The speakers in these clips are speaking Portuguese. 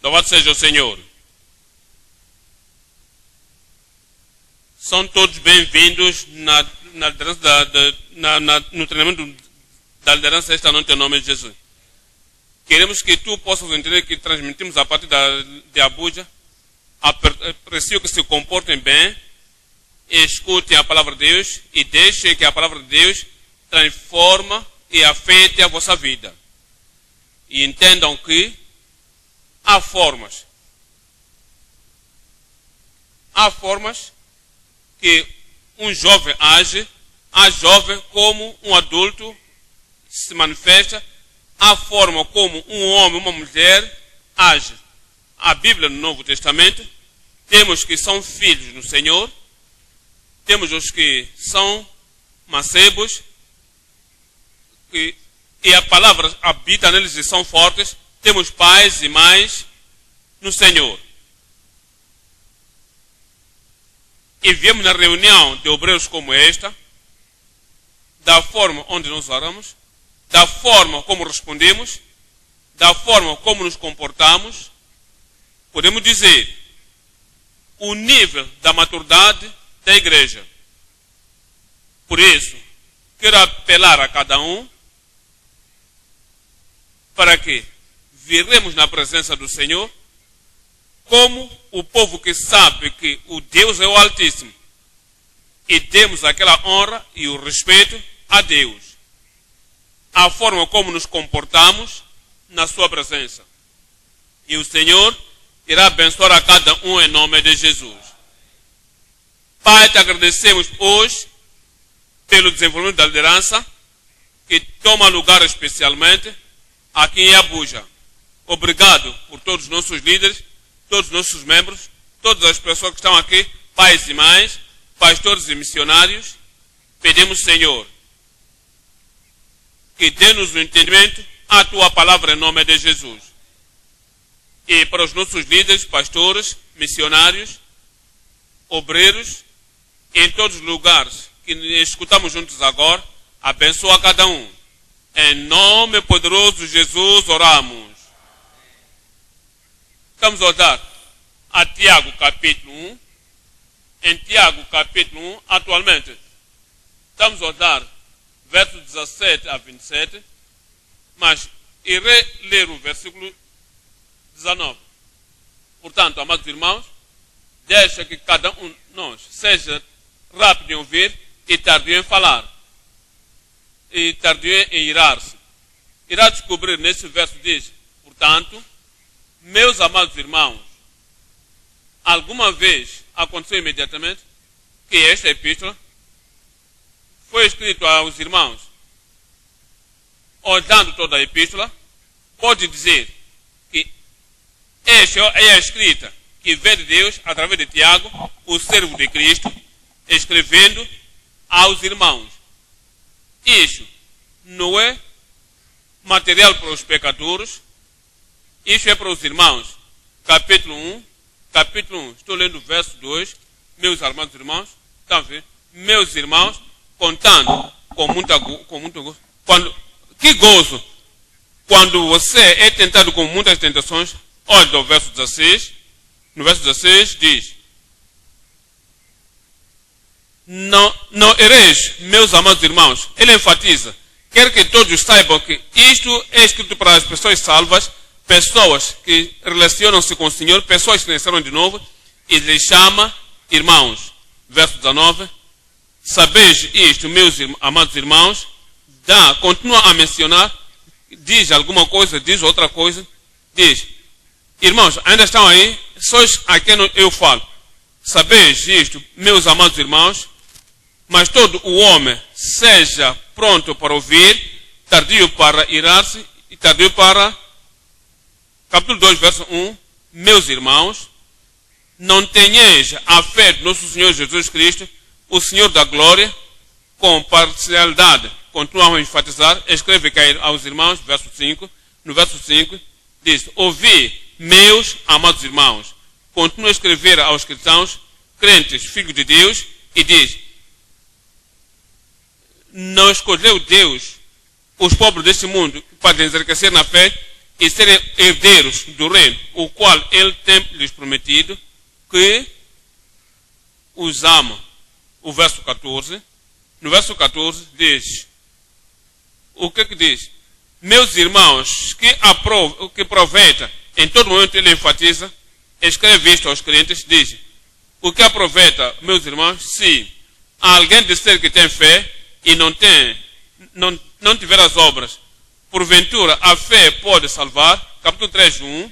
Louvado seja o Senhor. São todos bem-vindos no treinamento da liderança esta noite em nome de Jesus. Queremos que tu possas entender que transmitimos a partir de Abuja. Aprecio que se comportem bem, escutem a palavra de Deus e deixem que a palavra de Deus transforma e afete a vossa vida. E entendam que há formas que um jovem age, há jovem como um adulto se manifesta, há forma como um homem, uma mulher age. A Bíblia no Novo Testamento, temos que são filhos do Senhor, temos os que são mancebos, e a palavra habita neles e são fortes, temos pais e mães no Senhor. E viemos na reunião de obreiros como esta, da forma onde nós oramos, da forma como respondemos, da forma como nos comportamos, podemos dizer o nível da maturidade da igreja. Por isso, quero apelar a cada um para que viremos na presença do Senhor como o povo que sabe que o Deus é o Altíssimo e demos aquela honra e o respeito a Deus. A forma como nos comportamos na sua presença. E o Senhor irá abençoar a cada um em nome de Jesus. Pai, te agradecemos hoje pelo desenvolvimento da liderança que toma lugar especialmente aqui em Abuja. Obrigado por todos os nossos líderes, todos os nossos membros, todas as pessoas que estão aqui, pais e mães, pastores e missionários. Pedimos, Senhor, que dê-nos o entendimento à tua palavra em nome de Jesus. E para os nossos líderes, pastores, missionários, obreiros, em todos os lugares que escutamos juntos agora, abençoa cada um. Em nome poderoso de Jesus oramos. Estamos a olhar a Tiago capítulo 1. Em Tiago capítulo 1, atualmente, estamos a olhar versos 17 a 27, mas irei ler o versículo 19. Portanto, amados irmãos, deixa que cada um de nós seja rápido em ouvir e tardio em falar, e tardio em irar-se. Irá descobrir nesse verso diz, portanto, meus amados irmãos, alguma vez aconteceu imediatamente que esta epístola foi escrita aos irmãos. Olhando toda a epístola, pode dizer que esta é a escrita que veio de Deus através de Tiago, o servo de Cristo, escrevendo aos irmãos. Isso não é material para os pecadores, isso é para os irmãos. Capítulo 1, estou lendo o verso 2, meus amados irmãos, estão vendo? Meus irmãos, contando com muito gozo. Que gozo! Quando você é tentado com muitas tentações, olha o verso 16, no verso 16 diz, não ereis, meus amados irmãos, ele enfatiza, quer que todos saibam que isto é escrito para as pessoas salvas, pessoas que relacionam-se com o Senhor, pessoas que nasceram de novo, e lhes chama irmãos. Verso 19, sabeis isto, meus amados irmãos, continua a mencionar, diz alguma coisa, diz outra coisa, diz, irmãos, ainda estão aí, sois a quem eu falo. Sabeis isto, meus amados irmãos, mas todo o homem seja pronto para ouvir, tardio para irar-se e tardio para... Capítulo 2, verso 1, meus irmãos, não tenhais a fé de nosso Senhor Jesus Cristo, o Senhor da glória, com parcialidade. Continua a enfatizar, escreve aos irmãos, verso 5, no verso 5, diz, ouvi, meus amados irmãos, continua a escrever aos cristãos, crentes, filhos de Deus, e diz, não escolheu Deus os pobres deste mundo para enriquecer na fé e serem herdeiros do reino, o qual ele tem lhes prometido, que os ama. O verso 14, no verso 14 diz, o que diz? Meus irmãos, que aproveita, em todo momento ele enfatiza, escreve isto aos crentes, diz, o que aproveita, meus irmãos, se alguém disser que tem fé e não tiver as obras, porventura a fé pode salvar? Capítulo 3, 1.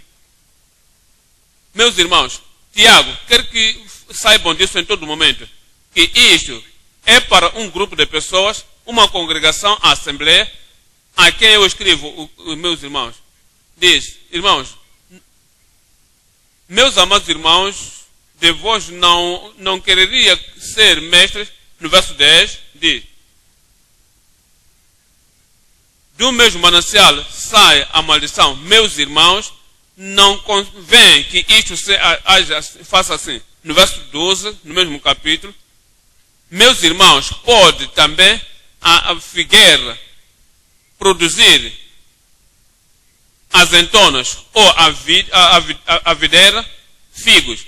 Meus irmãos, Tiago, quer que saibam disso em todo momento, que isto é para um grupo de pessoas, uma congregação, a assembleia, a quem eu escrevo, meus irmãos. Diz, irmãos, meus amados irmãos, de vós não quereria ser mestres, no verso 10, diz, do mesmo manancial sai a maldição. Meus irmãos, não convém que isto faça assim. No verso 12, no mesmo capítulo, meus irmãos, pode também a figueira produzir azeitonas ou a videira figos.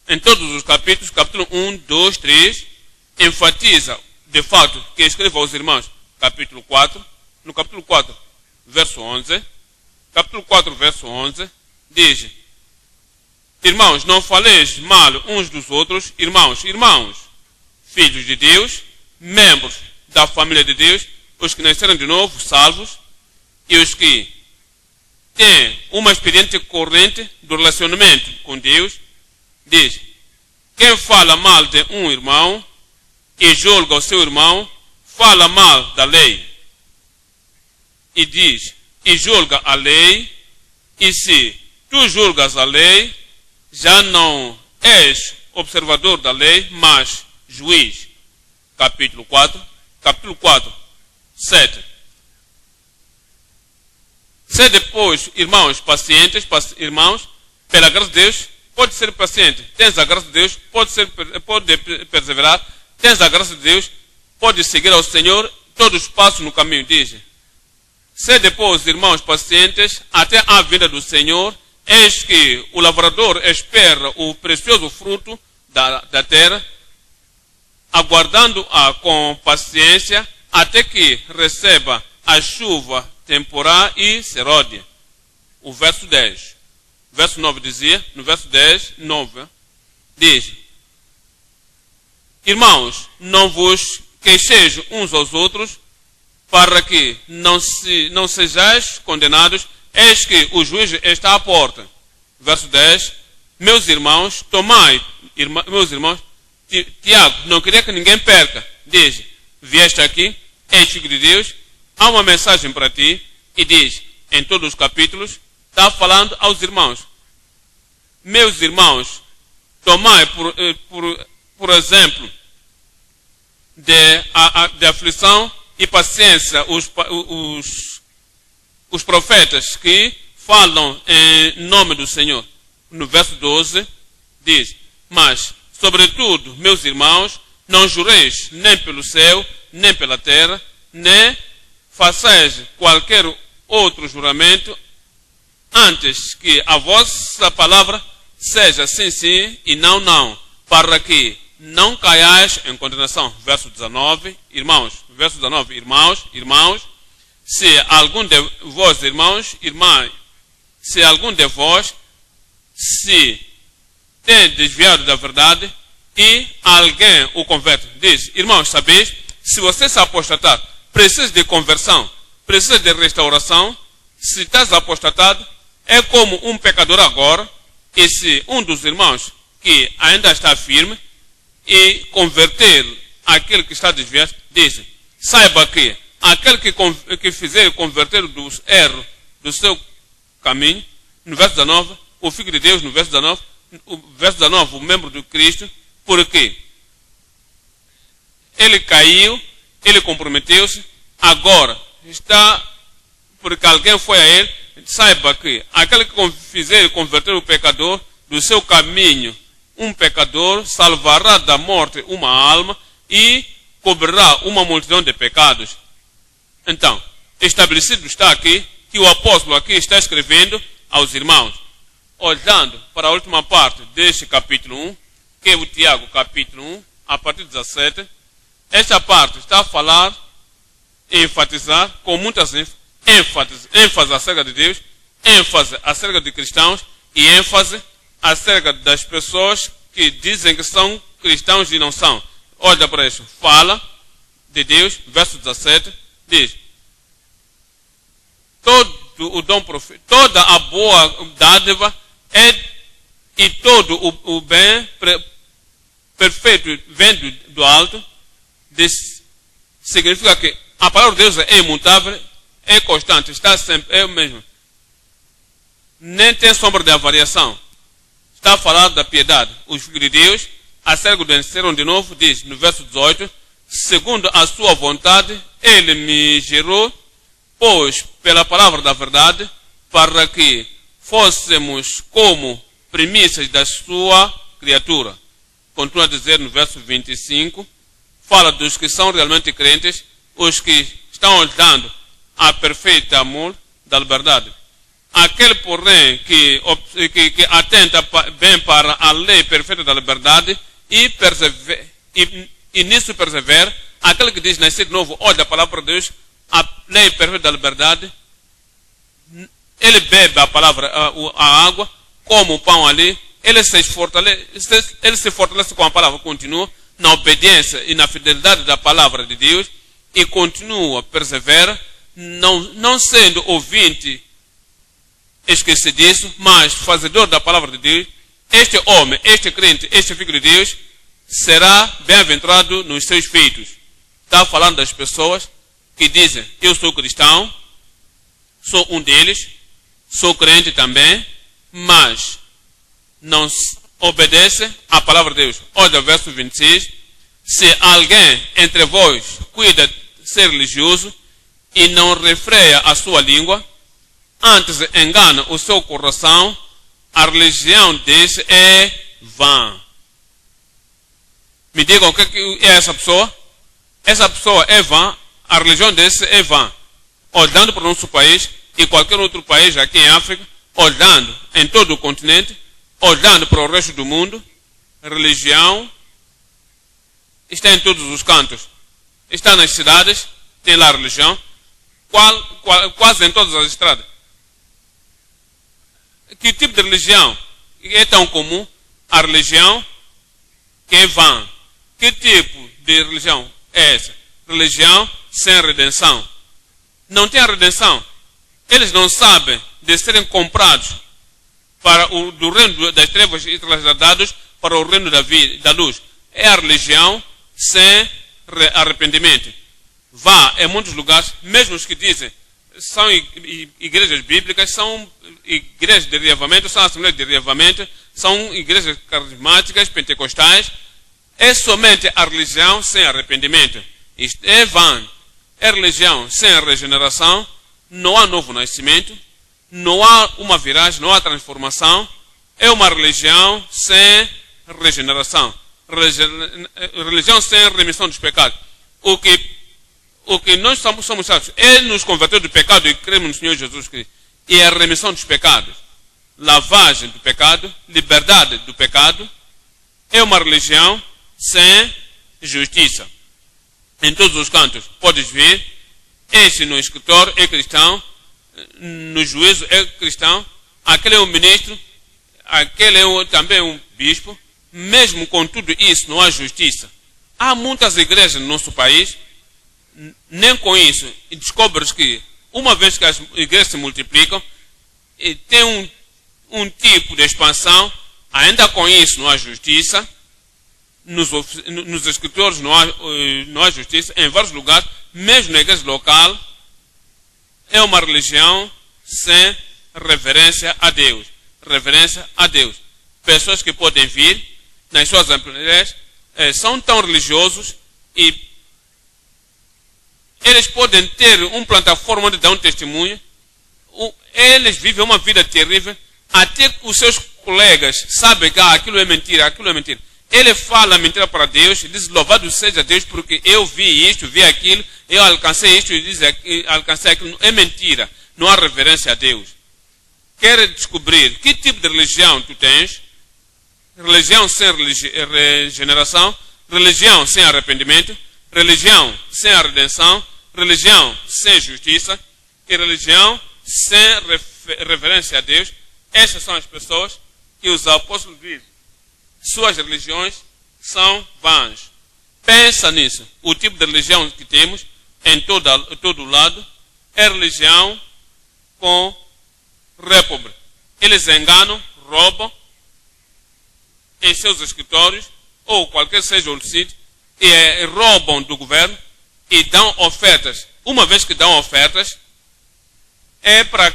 Em todos os capítulos, capítulo 1, 2, 3, enfatiza de fato que escreva aos irmãos, capítulo 4, no capítulo 4, verso 11, capítulo 4, verso 11, diz, irmãos, não faleis mal uns dos outros, irmãos, filhos de Deus, membros da família de Deus, os que nasceram de novo, salvos, e os que têm uma experiência corrente do relacionamento com Deus, diz, quem fala mal de um irmão e julga o seu irmão, fala mal da lei. E diz, e julga a lei, e se tu julgas a lei, já não és observador da lei, mas juiz. Capítulo 4, 7. Se depois, irmãos, pacientes, irmãos, pela graça de Deus, pode ser paciente. Tens a graça de Deus, pode perseverar. Tens a graça de Deus, pode seguir ao Senhor, todos passam no caminho, diz. Se depois, irmãos pacientes, até a vinda do Senhor, eis que o lavrador espera o precioso fruto da terra, aguardando-a com paciência, até que receba a chuva temporal e seródia. O verso 10. Verso 9 dizia, no verso 10, 9, diz, irmãos, não vos queixeis uns aos outros, para que não sejais condenados, eis que o juízo está à porta. Verso 10, meus irmãos, meus irmãos, Tiago, não queria que ninguém perca, diz, vieste aqui, és filho de Deus, há uma mensagem para ti, e diz, em todos os capítulos, está falando aos irmãos. Meus irmãos, tomai por exemplo de aflição e paciência os profetas que falam em nome do Senhor. No verso 12 diz, mas, sobretudo, meus irmãos, não jureis nem pelo céu, nem pela terra, nem façais qualquer outro juramento, antes que a vossa palavra seja sim, sim e não, não, para que não caiais em condenação. Verso 19, irmãos, verso 19, irmãos, se algum de vós, se algum de vós se tem desviado da verdade e alguém o converte, diz, irmãos, sabeis, se você se apostatar, precisa de conversão, precisa de restauração, se estás apostatado, é como um pecador agora, e se um dos irmãos que ainda está firme e converter aquele que está desviado, diz, saiba que aquele que fizer converter dos erros do seu caminho, no verso 19, o Filho de Deus, no verso 19, o membro de Cristo, porque ele caiu, ele comprometeu-se, agora está, porque alguém foi a ele, saiba que aquele que fizer converter o pecador do seu caminho, um pecador salvará da morte uma alma e cobrirá uma multidão de pecados. Então, estabelecido está aqui que o apóstolo aqui está escrevendo aos irmãos. Olhando para a última parte deste capítulo 1, que é o Tiago capítulo 1, a partir de 17, esta parte está a falar, enfatizar com muitas ênfase acerca de Deus, ênfase acerca de cristãos e ênfase acerca das pessoas que dizem que são cristãos e não são. Olha para isso. Fala de Deus, verso 17, diz: todo o dom profético, toda a boa dádiva e todo o bem perfeito vem do alto. Significa que a palavra de Deus é imutável, é constante, está sempre, é o mesmo. Nem tem sombra de variação. Está a falar da piedade. Os filhos de Deus, acerca do nasceram de novo, diz no verso 18: segundo a sua vontade, ele me gerou, pois pela palavra da verdade, para que fôssemos como primícias da sua criatura. Continua a dizer no verso 25, fala dos que são realmente crentes, os que estão olhando a perfeita amor da liberdade. Aquele, porém, que atenta bem para a lei perfeita da liberdade e nisso persevera, aquele que diz nascer de novo, olha a palavra de Deus, a lei perfeita da liberdade, ele bebe a palavra, a água, como o pão ali, ele se fortalece com a palavra, continua na obediência e na fidelidade da palavra de Deus e continua, persevera, não sendo ouvinte esquecidiço, mas fazedor da palavra de Deus. Este homem, este crente, este filho de Deus será bem-aventurado nos seus feitos. Está falando das pessoas que dizem: eu sou cristão, sou um deles, sou crente também, mas não obedece à palavra de Deus. Olha o verso 26. Se alguém entre vós cuida de ser religioso e não refreia a sua língua, antes engana o seu coração, a religião desse é vã. Me digam o que é essa pessoa? Essa pessoa é vã, a religião desse é vã. Olhando para o nosso país e qualquer outro país aqui em África, olhando em todo o continente, olhando para o resto do mundo, religião está em todos os cantos. Está nas cidades, tem lá a religião, quase em todas as estradas. Que tipo de religião é tão comum? A religião que é vã. Que tipo de religião é essa? Religião sem redenção. Não tem a redenção. Eles não sabem de serem comprados do reino das trevas e trasladados para o reino da luz. É a religião sem arrependimento. Vá em muitos lugares, mesmo os que dizem são igrejas bíblicas, são igrejas de reavivamento, são assembleias de reavivamento, são igrejas carismáticas, pentecostais. É somente a religião sem arrependimento. Isto é vã. É religião sem regeneração. Não há novo nascimento, não há uma viragem, não há transformação. É uma religião sem regeneração. Religião sem remissão dos pecados. O que nós somos salvos, Ele nos converteu do pecado e cremos no Senhor Jesus Cristo. E a remissão dos pecados, lavagem do pecado, liberdade do pecado, é uma religião sem justiça. Em todos os cantos, podes ver, este no escritório é cristão, no juízo é cristão, aquele é um ministro, aquele é também um bispo. Mesmo com tudo isso, não há justiça. Há muitas igrejas no nosso país, nem com isso, e descobres que, uma vez que as igrejas se multiplicam, e tem um tipo de expansão, ainda com isso não há justiça, nos escritores não há justiça, em vários lugares, mesmo na igreja local, é uma religião sem reverência a Deus. Reverência a Deus. Pessoas que podem vir nas suas assembleias, são tão religiosos e eles podem ter uma plataforma onde dão testemunho. Eles vivem uma vida terrível, até que os seus colegas sabem que aquilo é mentira, aquilo é mentira. Ele fala mentira para Deus, diz: louvado seja Deus porque eu vi isto, vi aquilo, eu alcancei isto e diz alcancei aquilo. É mentira. não há reverência a Deus. Quer descobrir que tipo de religião tu tens? Religião sem regeneração, religião sem arrependimento, religião sem a redenção, religião sem justiça e religião sem reverência a Deus. Essas são as pessoas que os apóstolos dizem. Suas religiões são vãs. Pensa nisso. O tipo de religião que temos em todo lado é religião com réprobe. Eles enganam, roubam em seus escritórios ou qualquer seja o sítio e roubam do governo e dão ofertas. Uma vez que dão ofertas, é para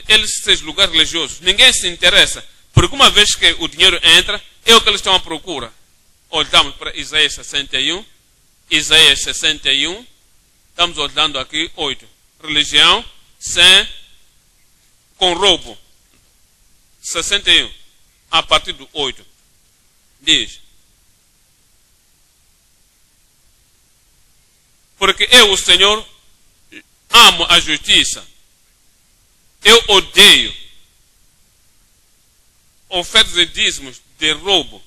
esses lugares religiosos. Ninguém se interessa, porque uma vez que o dinheiro entra, é o que eles estão à procura. Olhamos para Isaías 61. Isaías 61. Estamos olhando aqui 8. Religião com roubo. 61. A partir do 8. Diz. Porque eu, o Senhor, amo a justiça. Eu odeio ofertas e dízimos de roubo.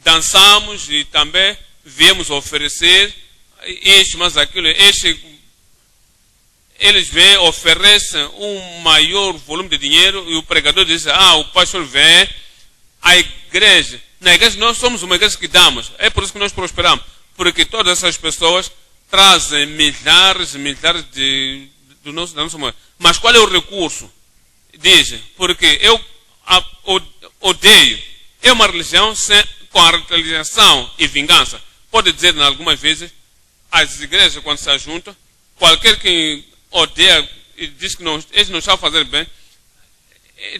Dançamos e também viemos oferecer isto, mas aquilo. Eles vêm, oferecem um maior volume de dinheiro e o pregador diz, o pastor vem, a igreja. Na igreja nós somos uma igreja que damos. É por isso que nós prosperamos. Porque todas essas pessoas trazem milhares e milhares da nossa moeda. Mas qual é o recurso? Dizem, porque eu odeio. É uma religião com a retaliação e vingança. Pode dizer, algumas vezes, as igrejas, quando se juntam, qualquer que odeia e diz que eles não estão fazendo bem,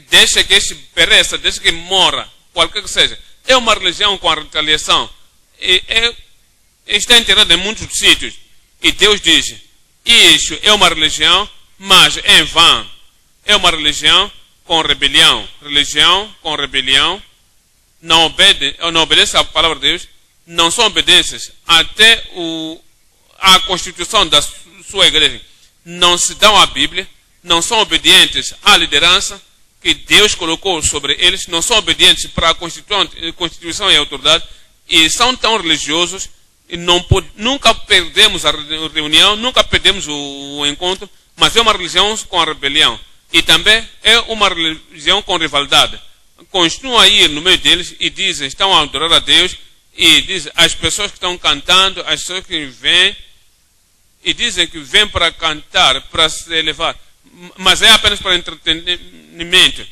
deixa que este pereça, deixa que morra, qualquer que seja. É uma religião com a retaliação. Está enterrado em muitos sítios. E Deus diz, isso é uma religião, mas em vão. É uma religião com rebelião. Religião com rebelião. Não obedece à palavra de Deus. Não são obedientes até a constituição da sua igreja. Não se dão à Bíblia. Não são obedientes à liderança que Deus colocou sobre eles. Não são obedientes para a constituição e a autoridade. E são tão religiosos. E nunca perdemos a reunião, nunca perdemos o encontro, mas é uma religião com a rebelião. E também é uma religião com rivalidade. Continuam a ir no meio deles e dizem, estão a adorar a Deus, e dizem, as pessoas que estão cantando, as pessoas que vêm, e dizem que vêm para cantar, para se elevar, mas é apenas para entretenimento.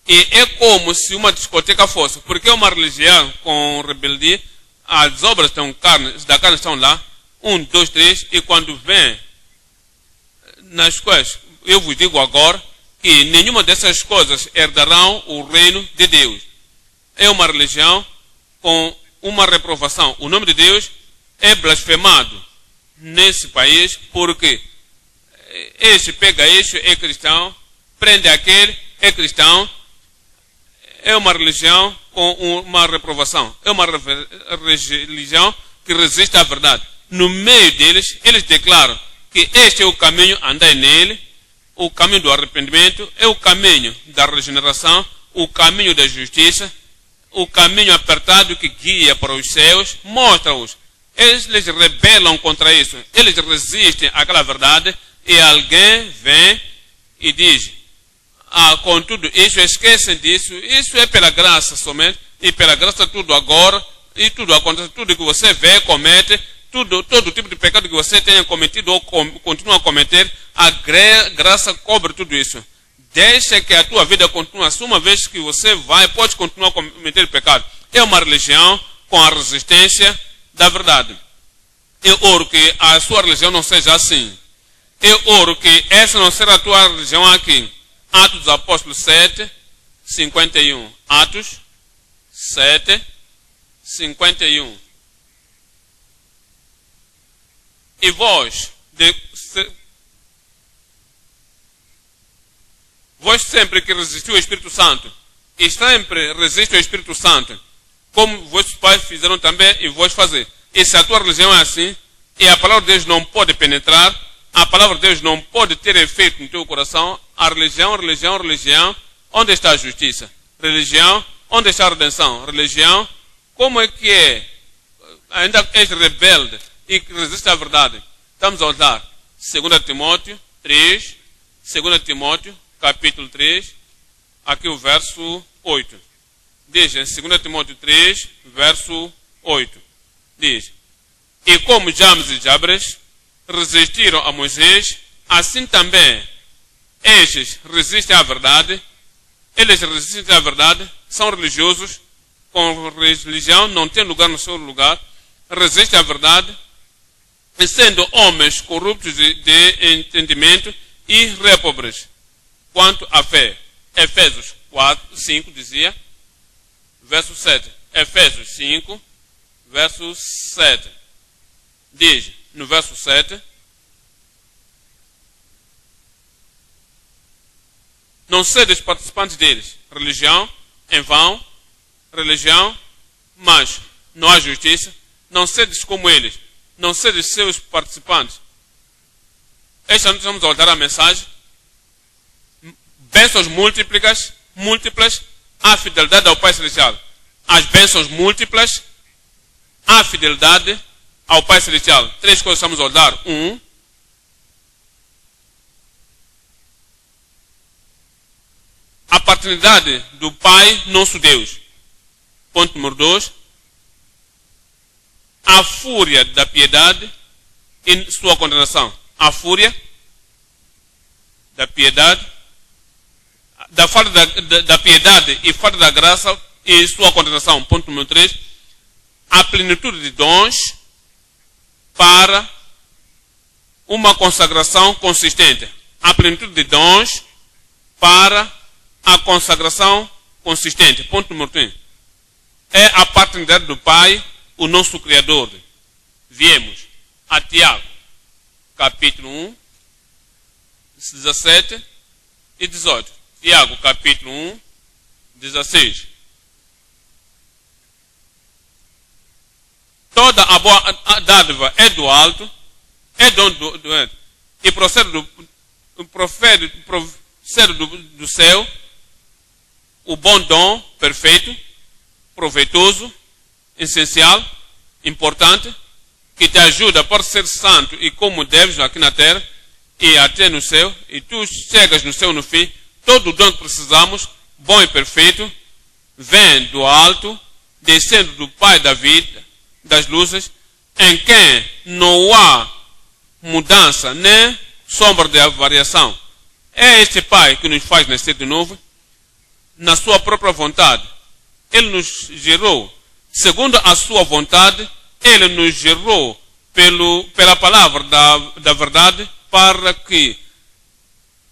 E é como se uma discoteca fosse, porque é uma religião com rebeldia. As obras da carne estão lá, 1, 2, 3, e quando vem nas quais eu vos digo agora que nenhuma dessas coisas herdarão o reino de Deus. É uma religião com uma reprovação. O nome de Deus é blasfemado nesse país porque este pega este, é cristão, prende aquele, é cristão. É uma religião com uma reprovação. É uma religião que resiste à verdade. No meio deles, eles declaram que este é o caminho, andai nele, o caminho do arrependimento, é o caminho da regeneração, o caminho da justiça, o caminho apertado que guia para os céus, mostra-os. Eles rebelam contra isso, eles resistem àquela verdade e alguém vem e diz, contudo, isso esquecem disso, isso é pela graça somente, e pela graça tudo agora, e tudo acontece, tudo que você vê, comete, todo tipo de pecado que você tenha cometido ou continua a cometer, a graça cobre tudo isso. Deixa que a tua vida continue assim, uma vez que você pode continuar a cometer pecado. É uma religião com a resistência da verdade. Eu oro que a sua religião não seja assim. Eu oro que essa não seja a tua religião aqui. Atos dos Apóstolos 7, 51. Atos 7, 51. E vós sempre que resistiu ao Espírito Santo, e sempre resiste ao Espírito Santo, como vossos pais fizeram também, e vós fazer. E se a tua religião é assim, e a palavra de Deus não pode penetrar, a palavra de Deus não pode ter efeito no teu coração, a religião, onde está a justiça? Religião, onde está a redenção? Religião, como é que é? Ainda és rebelde e resiste à verdade. Estamos a usar 2 Timóteo 3, 2 Timóteo, capítulo 3, aqui o verso 8. Diz em 2 Timóteo 3, verso 8. Diz: e como James e Jabres resistiram a Moisés, assim também estes resistem à verdade. Eles resistem à verdade, são religiosos, com religião não tem lugar no seu lugar, resistem à verdade, sendo homens corruptos de entendimento e réprobos quanto à fé. Efésios 4, 5 dizia, verso 7. Efésios 5, verso 7. Diz, no verso 7, não sedes participantes deles. Religião, em vão, religião, mas não há justiça. Não sedes como eles. Não sedes seus participantes. Esta noite vamos voltar à mensagem. Bênçãos múltiplas, a fidelidade ao Pai Celestial. As bênçãos múltiplas, a fidelidade ao Pai Celestial. 3 coisas vamos olhar. 1. A paternidade do Pai, nosso Deus. Ponto número 2. A fúria da piedade e sua condenação. A fúria da piedade, da falta da piedade e falta da graça e sua condenação. Ponto número 3. A plenitude de dons para uma consagração consistente. A plenitude de dons para a consagração consistente. Ponto número 3. É a paternidade do Pai, o nosso Criador. Viemos a Tiago, capítulo 1, 17 e 18. Tiago, capítulo 1, 16. Toda a boa dádiva é do alto, é dom do alto, e procede do céu, o bom dom perfeito, proveitoso, essencial, importante, que te ajuda para ser santo e como deves aqui na terra e até no céu, e tu chegas no céu no fim. Todo o dom que precisamos, bom e perfeito, vem do alto, descendo do Pai da vida, das luzes, em quem não há mudança nem sombra de variação. É este Pai que nos faz nascer de novo, na sua própria vontade. Ele nos gerou, segundo a sua vontade, ele nos gerou pela palavra da verdade, para que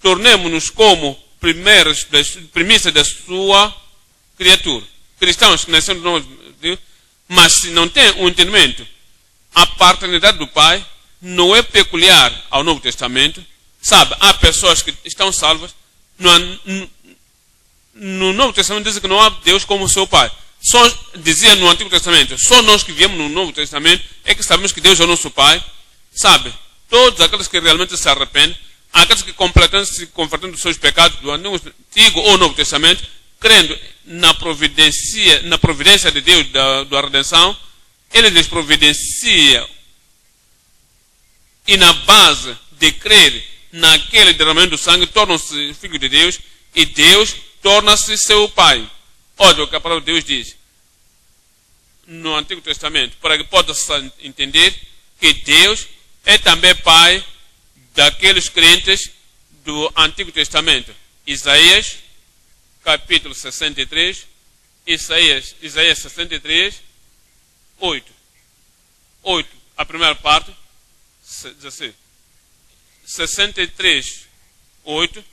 tornemos-nos como primícia da sua criatura. Cristãos que nasceram de novo, mas se não tem um entendimento, a paternidade do Pai não é peculiar ao Novo Testamento. Sabe, há pessoas que estão salvas, no Novo Testamento diz que não há Deus como seu Pai. Só dizia no Antigo Testamento, só nós que viemos no Novo Testamento é que sabemos que Deus é o nosso Pai. Sabe, todos aqueles que realmente se arrependem, aqueles que se convertem dos seus pecados do Antigo ou Novo Testamento, crendo na providência de Deus da redenção, Ele lhes providencia, e na base de crer naquele derramamento do sangue, tornam-se filhos de Deus, e Deus torna-se seu Pai. Olha o que a palavra de Deus diz no Antigo Testamento, para que possa entender que Deus é também Pai daqueles crentes do Antigo Testamento. Isaías, capítulo 63, Isaías 63, 8. 8, a primeira parte, 16. 63, 8.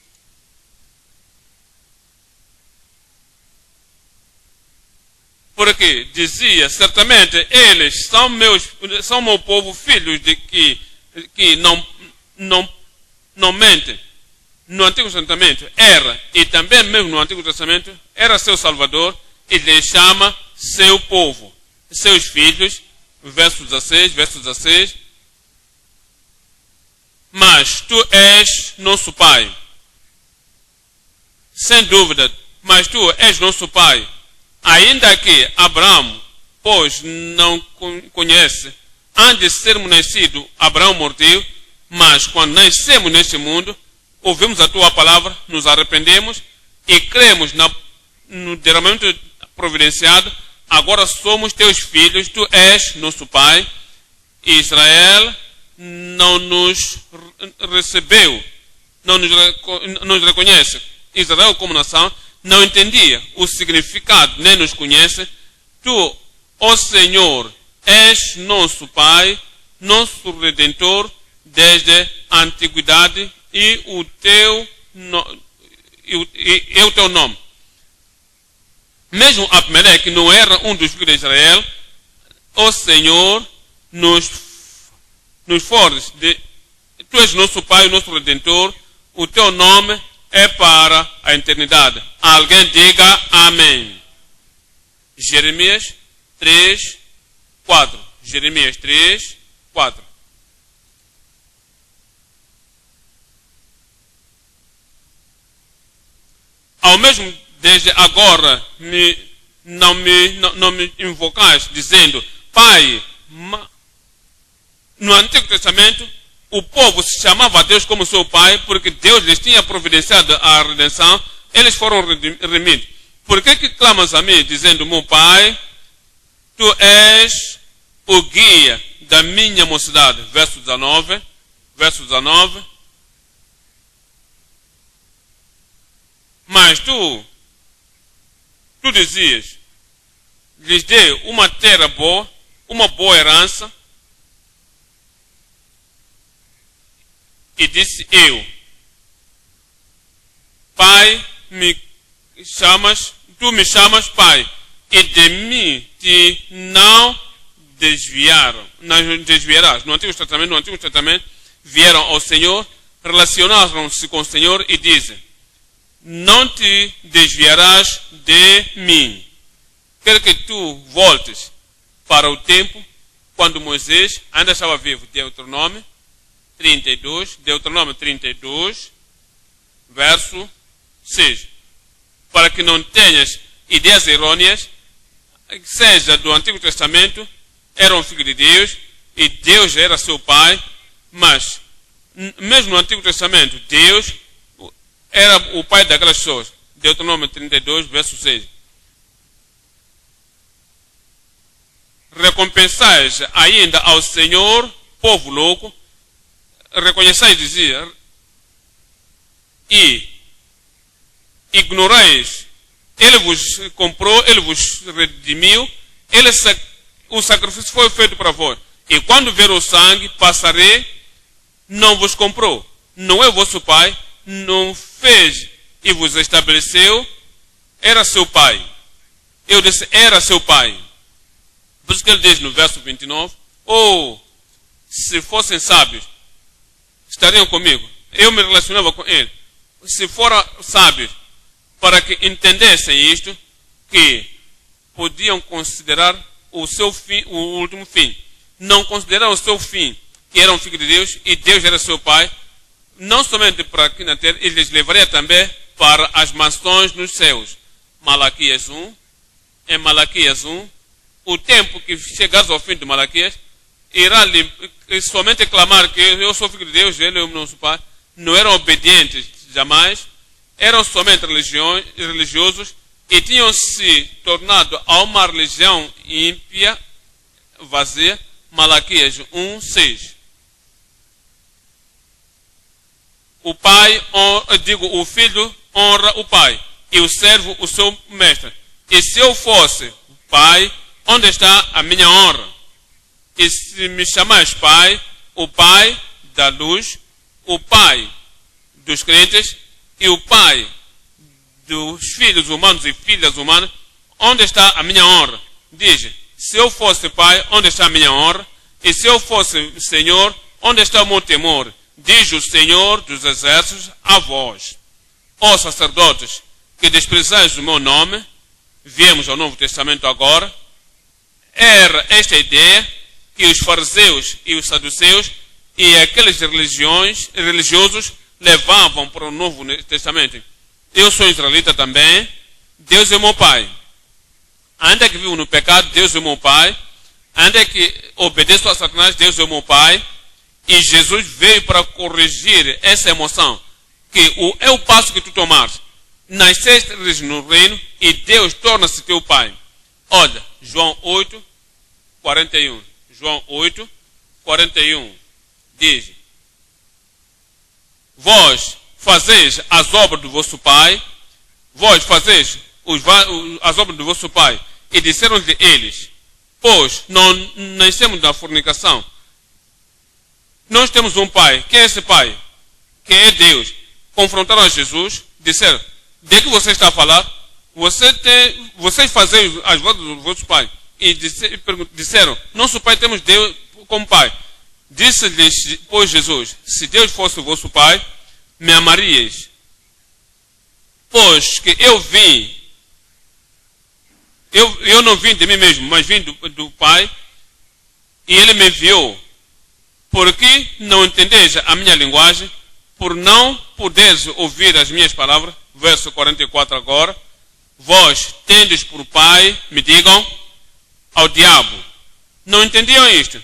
Porque dizia, certamente eles são meu povo, filhos de que não mentem. No Antigo Testamento era, e também mesmo no Antigo Testamento, era seu Salvador, e lhe chama seu povo, seus filhos, verso 16, mas tu és nosso Pai. Sem dúvida, mas tu és nosso Pai. Ainda que Abraão, pois não conhece, antes de sermos nascidos, Abraão morreu, mas quando nascemos neste mundo, ouvimos a tua palavra, nos arrependemos e cremos no derramamento providenciado. Agora somos teus filhos, tu és nosso Pai. Israel não nos recebeu, não nos reconhece. Israel como nação não entendia o significado, nem nos conhece. Tu, ó Senhor, és nosso Pai, nosso Redentor desde a antiguidade e o teu nome. Mesmo Abimeleque não era um dos filhos de Israel, ó Senhor, nos fortes. Tu és nosso Pai, nosso Redentor, o teu nome é para a eternidade. Alguém diga amém. Jeremias 3, 4. Jeremias 3, 4. Ao mesmo desde agora não me invocais dizendo Pai. No Antigo Testamento o povo se chamava a Deus como seu Pai porque Deus lhes tinha providenciado a redenção. Eles foram remidos. Por que clamas a mim dizendo meu Pai? Tu és o guia da minha mocidade. Verso 19. Mas tu dizias, lhes dei uma terra boa, uma boa herança, e disse eu, Pai, tu me chamas Pai, e de mim te não desviarás. No Antigo Testamento, vieram ao Senhor, relacionaram-se com o Senhor e dizem, não te desviarás de mim. Quero que tu voltes para o tempo quando Moisés ainda estava vivo. Deuteronômio 32, verso 6. Para que não tenhas ideias errôneas, seja do Antigo Testamento, eram filhos de Deus e Deus era seu Pai, mas mesmo no Antigo Testamento, Deus era o Pai daquelas pessoas. Deuteronômio 32, verso 6. Recompensais ainda ao Senhor, povo louco, reconheçais, dizia, e ignorais, Ele vos comprou, Ele vos redimiu, o sacrifício foi feito para vós. E quando ver o sangue, passarei, não vos comprou, não é vosso Pai, não fez e vos estabeleceu, era seu Pai. Eu disse, era seu Pai. Por isso que ele diz no verso 29, se fossem sábios, estariam comigo. Eu me relacionava com ele. Se foram sábios, para que entendessem isto, que podiam considerar o seu fim, o último fim. Não consideraram o seu fim, que era um filho de Deus, e Deus era seu Pai. Não somente para aqui na terra, ele lhes levaria também para as mansões nos céus. Malaquias 1. Em Malaquias 1, o tempo que chegares ao fim de Malaquias, irá somente clamar que eu sou filho de Deus, ele é o nosso Pai. Não eram obedientes jamais, eram somente religiosos e tinham se tornado a uma religião ímpia, vazia. Malaquias 1, 6. O filho honra o pai e o servo o seu mestre. E se eu fosse pai, onde está a minha honra? E se me chamais pai, o pai da luz, o pai dos crentes e o pai dos filhos humanos e filhas humanas, onde está a minha honra? Diz, se eu fosse pai, onde está a minha honra? E se eu fosse Senhor, onde está o meu temor? Diz o Senhor dos Exércitos a vós, ó sacerdotes, que desprezais o meu nome. Viemos ao Novo Testamento agora. Era esta a ideia que os fariseus e os saduceus e aqueles religiosos levavam para o Novo Testamento. Eu sou israelita também, Deus é meu pai. Ainda que vivo no pecado, Deus é meu pai. Ainda que obedeço a Satanás, Deus é meu pai. E Jesus veio para corrigir essa emoção. Que é o passo que tu tomaste. Nasceste no reino e Deus torna-se teu pai. Olha, João 8, 41. João 8, 41. Diz: vós fazeis as obras do vosso pai. Vós fazeis as obras do vosso pai. E disseram-lhe eles: pois não nascemos da fornicação. Nós temos um pai. Quem é esse pai? Que é Deus. Confrontaram a Jesus. Disseram: de que você está a falar? Vocês fazem as obras do vosso pai. E disseram: nosso pai temos Deus como pai. Disse-lhes, pois, Jesus: se Deus fosse o vosso pai, me amarias. Pois que eu vim, eu não vim de mim mesmo, mas vim do Pai, e Ele me enviou. Porque não entendeis a minha linguagem, por não poderes ouvir as minhas palavras. Verso 44 agora. Vós tendes por pai, me digam, ao diabo. Não entendiam isto.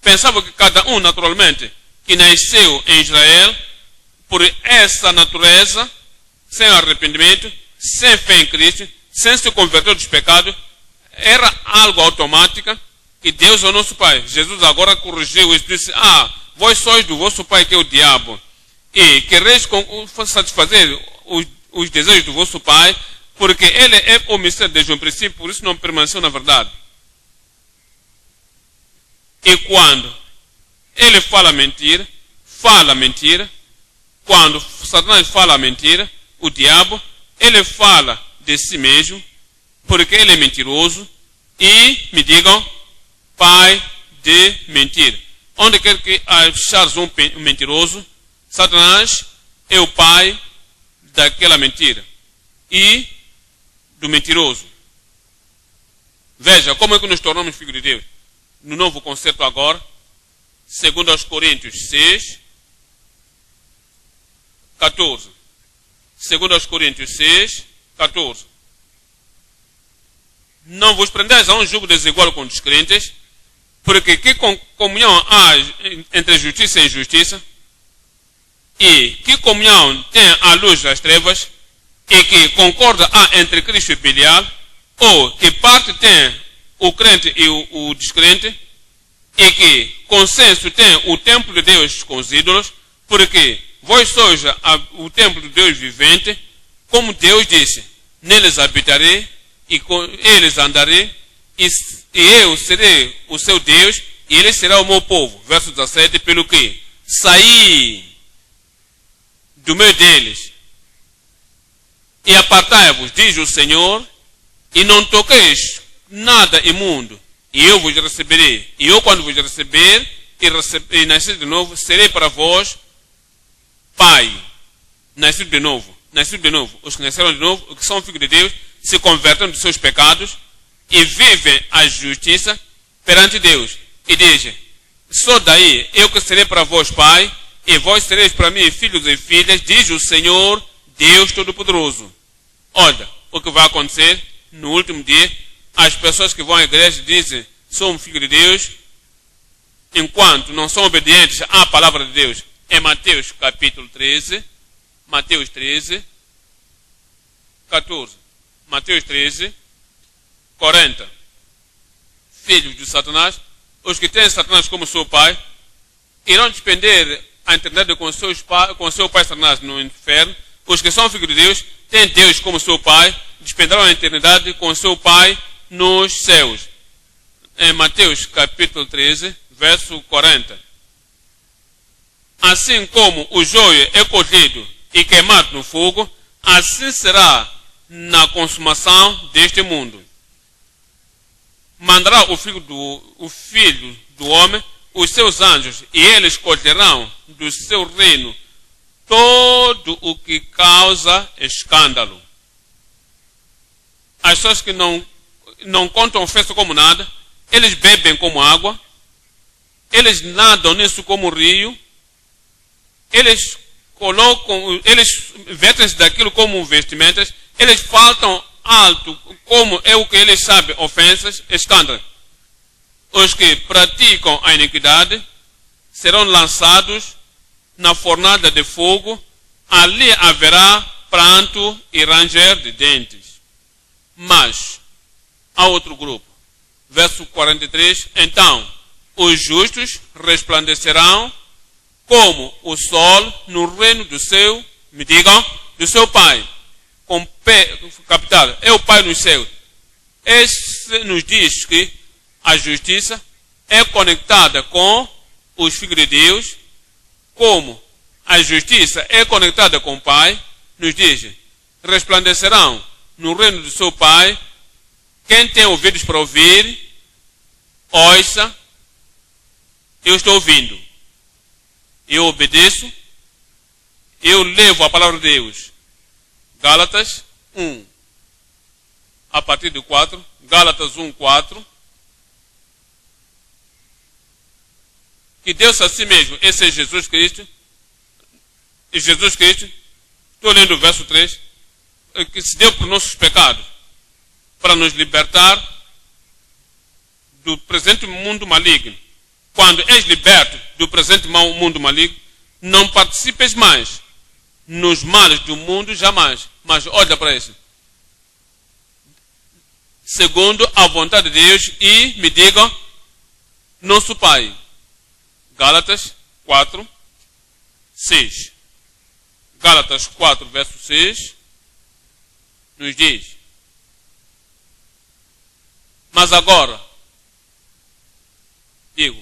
Pensavam que cada um, naturalmente, que nasceu em Israel, por essa natureza, sem arrependimento, sem fé em Cristo, sem se converter dos pecados, era algo automático, que Deus é o nosso Pai. Jesus agora corrigiu isso, disse: vós sois do vosso pai, que é o diabo, e quereis satisfazer os desejos do vosso pai, porque ele é homicida desde o princípio, por isso não permaneceu na verdade. E quando ele fala mentira, quando Satanás fala mentira, o diabo, ele fala de si mesmo, porque ele é mentiroso, e, me digam, pai de mentira. Onde quer que achares um mentiroso, Satanás é o pai daquela mentira e do mentiroso. Veja como é que nos tornamos filhos de Deus. No novo conceito agora, segundo aos Coríntios 6, 14. Segundo aos Coríntios 6, 14. Não vos prendeis a um jugo desigual com os crentes, porque que comunhão há entre justiça e injustiça? E que comunhão tem a luz das trevas? E que concorda há entre Cristo e Belial? Ou que parte tem o crente e o descrente? E que consenso tem o templo de Deus com os ídolos? Porque vós sois o templo de Deus vivente, como Deus disse: neles habitarei e com eles andarei, e eu serei o seu Deus, e ele será o meu povo. Verso 17, pelo que saí do meio deles, e apartai-vos, diz o Senhor, e não toqueis nada imundo, e eu vos receberei. E eu, quando vos receber e nascer de novo, serei para vós pai. Nascido de novo. Os que nasceram de novo, os que são filhos de Deus, se convertem dos seus pecados e vivem a justiça perante Deus. E dizem: só daí eu que serei para vós pai, e vós sereis para mim filhos e filhas, diz o Senhor Deus Todo-Poderoso. Olha o que vai acontecer no último dia. As pessoas que vão à igreja dizem: somos filhos de Deus, enquanto não são obedientes à palavra de Deus. Em Mateus capítulo 13, Mateus 13, 14. Mateus 13, 40. Filhos de Satanás, os que têm Satanás como seu pai, irão despender a eternidade com seu pai Satanás no inferno. Os que são filhos de Deus, têm Deus como seu pai, despenderão a eternidade com seu pai nos céus. Em Mateus capítulo 13, verso 40. Assim como o joio é colhido e queimado no fogo, assim será na consumação deste mundo. Mandará o filho do homem os seus anjos, e eles colherão do seu reino todo o que causa escândalo. As pessoas que não contam ofensa como nada, eles bebem como água, eles nadam nisso como rio, eles vestem-se daquilo como vestimentas, eles faltam alto, como é o que eles sabem, ofensas, escândalos. Os que praticam a iniquidade serão lançados na fornalha de fogo, ali haverá pranto e ranger de dentes. Mas há outro grupo. Verso 43, então os justos resplandecerão como o sol no reino do seu, me digam, do seu Pai. Com capital, é o Pai nos céus. Esse nos diz que a justiça é conectada com os filhos de Deus, como a justiça é conectada com o Pai, nos diz, resplandecerão no reino do seu Pai. Quem tem ouvidos para ouvir, ouça. Eu estou ouvindo. Eu obedeço. Eu levo a palavra de Deus. Gálatas 1, a partir do 4. Gálatas 1, 4. Que Deus a si mesmo, esse é Jesus Cristo. E Jesus Cristo, estou lendo o verso 3, que se deu por nossos pecados, para nos libertar do presente mundo maligno. Quando és liberto do presente mundo maligno, não participes mais nos males do mundo jamais. Mas olha para isso. Segundo a vontade de Deus, e me digam, nosso Pai. Gálatas 4, 6. Gálatas 4, verso 6, nos diz: mas agora, digo,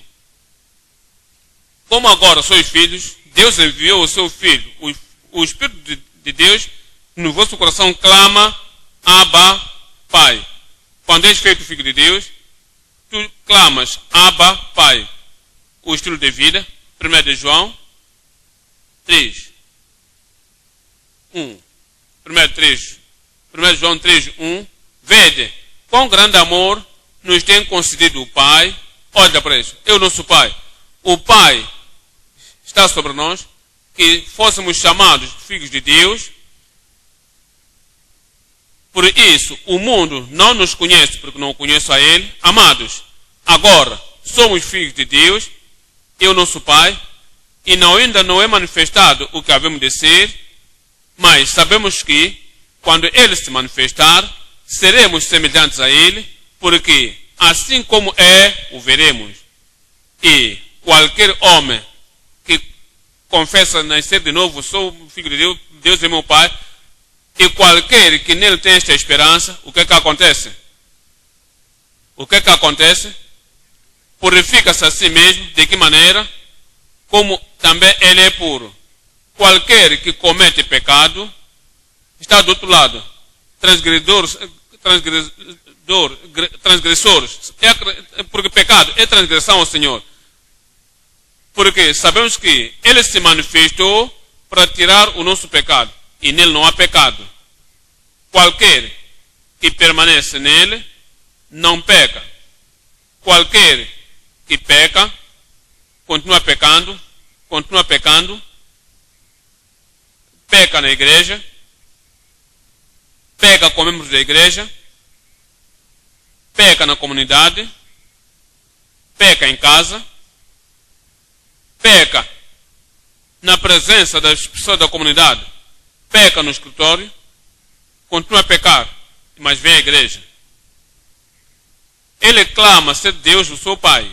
como agora sois filhos, Deus enviou o seu Filho, o Espírito de Deus no vosso coração clama, Abba, Pai. Quando és feito filho de Deus, tu clamas, Abba, Pai. O estilo de vida, 1 de João 3, 1. 1 João 3, 1. Vede, quão grande amor nos tem concedido o Pai. Olha para isso, eu nosso Pai. O Pai está sobre nós, que fôssemos chamados filhos de Deus. Por isso, o mundo não nos conhece, porque não conheço a Ele. Amados, agora somos filhos de Deus, eu nosso Pai, e ainda não é manifestado o que havemos de ser, mas sabemos que, quando Ele se manifestar, seremos semelhantes a Ele, porque assim como é, o veremos. E qualquer homem que confessa nascer de novo, sou filho de Deus, Deus é meu Pai, e qualquer que nele tem esta esperança, o que é que acontece? O que é que acontece? Purifica-se a si mesmo, de que maneira? Como também ele é puro. Qualquer que comete pecado, está do outro lado. Transgressores. Porque pecado é transgressão ao Senhor. Porque sabemos que Ele se manifestou para tirar o nosso pecado. E nele não há pecado. Qualquer que permanece nele, não peca. Qualquer que peca, continua pecando, peca na igreja, peca com membros da igreja, peca na comunidade, peca em casa, peca na presença das pessoas da comunidade, peca no escritório, continua a pecar, mas vem à igreja. Ele clama ser Deus o seu Pai.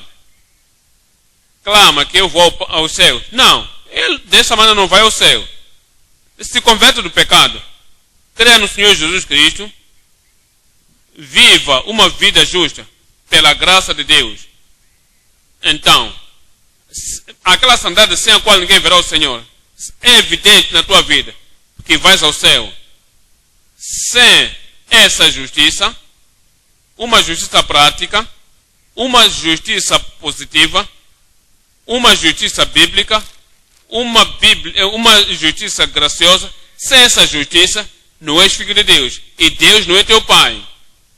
Clama que eu vou ao céu. Não, ele dessa maneira não vai ao céu. Ele se converte do pecado. Creia no Senhor Jesus Cristo. Viva uma vida justa pela graça de Deus. Então, aquela sandália sem a qual ninguém verá o Senhor, é evidente na tua vida que vais ao céu. Sem essa justiça, uma justiça prática, uma justiça positiva, uma justiça bíblica, uma justiça graciosa, sem essa justiça, não és filho de Deus. E Deus não é teu Pai.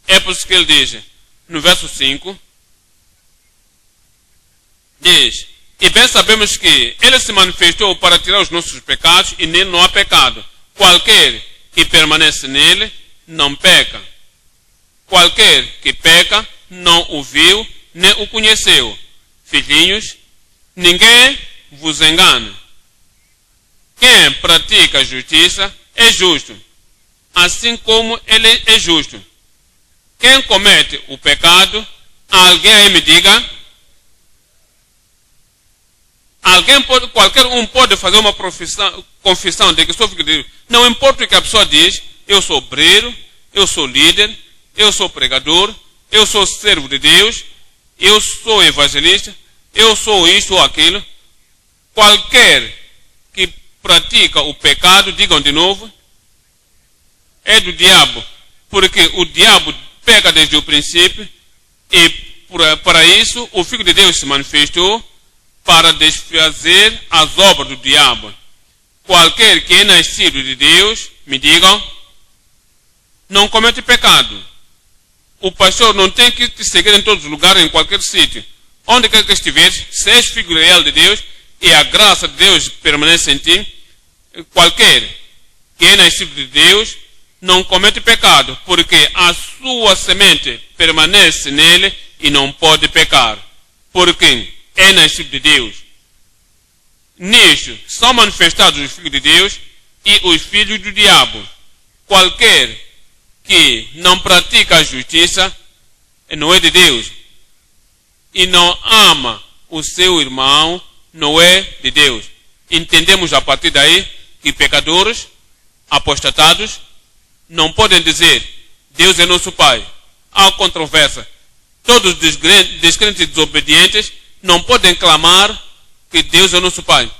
É por isso que ele diz, no verso 5, Diz: e bem sabemos que ele se manifestou para tirar os nossos pecados e nele não há pecado. Qualquer que permanece nele não peca. Qualquer que peca não o viu nem o conheceu. Filhinhos, ninguém vos engane. Quem pratica a justiça é justo, assim como ele é justo. Quem comete o pecado, alguém aí me diga. Qualquer um pode fazer uma confissão de que sou filho de Deus. Não importa o que a pessoa diz, eu sou obreiro, eu sou líder, eu sou pregador, eu sou servo de Deus, eu sou evangelista, eu sou isto ou aquilo. Qualquer que pratica o pecado, digam de novo, é do diabo, porque o diabo peca desde o princípio e para isso o Filho de Deus se manifestou para desfazer as obras do diabo. Qualquer que é nascido de Deus, me digam, não comete pecado. O pastor não tem que te seguir em todos os lugares, em qualquer sítio. Onde quer que estiveres, se és filho real de Deus e a graça de Deus permanece em ti, qualquer que é nascido de Deus não comete pecado, porque a sua semente permanece nele e não pode pecar. Porque é nascido de Deus. Nisto são manifestados os filhos de Deus e os filhos do diabo. Qualquer que não pratica a justiça não é de Deus. E não ama o seu irmão não é de Deus. Entendemos a partir daí que pecadores, apostatados, não podem dizer Deus é nosso Pai. Há controvérsia. Todos os descrentes desobedientes não podem clamar que Deus é nosso Pai.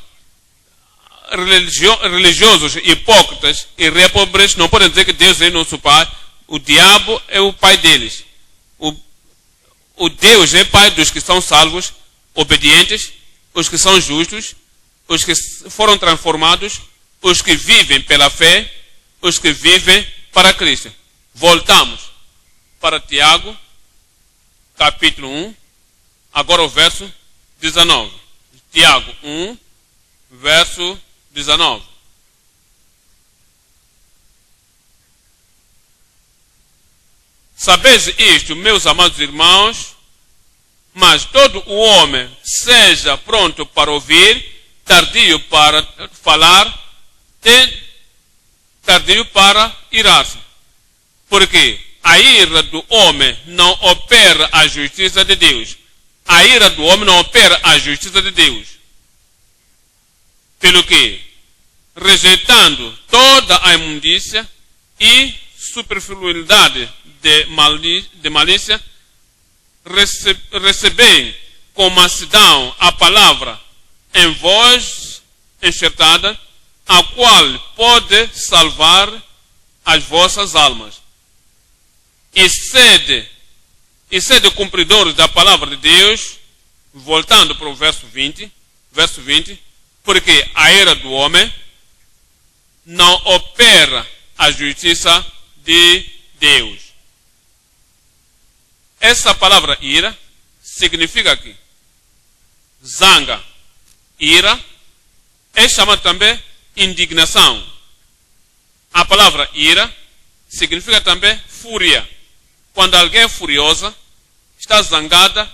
Religiosos, hipócritas e repobres não podem dizer que Deus é nosso Pai. O diabo é o pai deles. O Deus é pai dos que são salvos, obedientes, os que são justos, os que foram transformados, os que vivem pela fé, os que vivem para Cristo. Voltamos para Tiago, capítulo 1, agora o verso 19. Tiago 1, verso 19. Sabeis isto, meus amados irmãos, mas todo o homem seja pronto para ouvir, tardio para falar, tardio para irar-se. Porque a ira do homem não opera a justiça de Deus. A ira do homem não opera a justiça de Deus. Pelo que, rejeitando toda a imundícia e superfluidade de malícia, recebei com mansidão a palavra em vós enxertada, a qual pode salvar as vossas almas. E sede cumpridores da palavra de Deus, voltando para o verso 20, porque a ira do homem não opera a justiça de Deus. Essa palavra ira significa que zanga, ira, é chamada também indignação. A palavra ira significa também fúria. Quando alguém é furiosa, está zangada,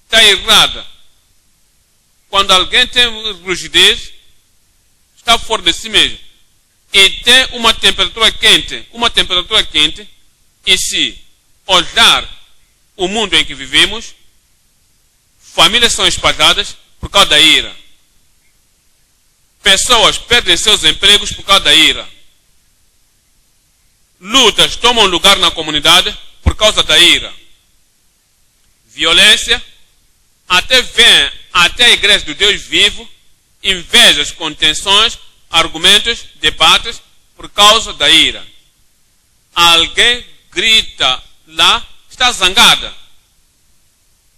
está irada. Quando alguém tem rigidez, está fora de si mesmo. E tem uma temperatura quente, e se olhar o mundo em que vivemos, famílias são espalhadas por causa da ira. Pessoas perdem seus empregos por causa da ira. Lutas tomam lugar na comunidade por causa da ira. Violência até vem até a igreja do Deus vivo, invejas, contenções, argumentos, debates por causa da ira. Alguém grita lá, está zangada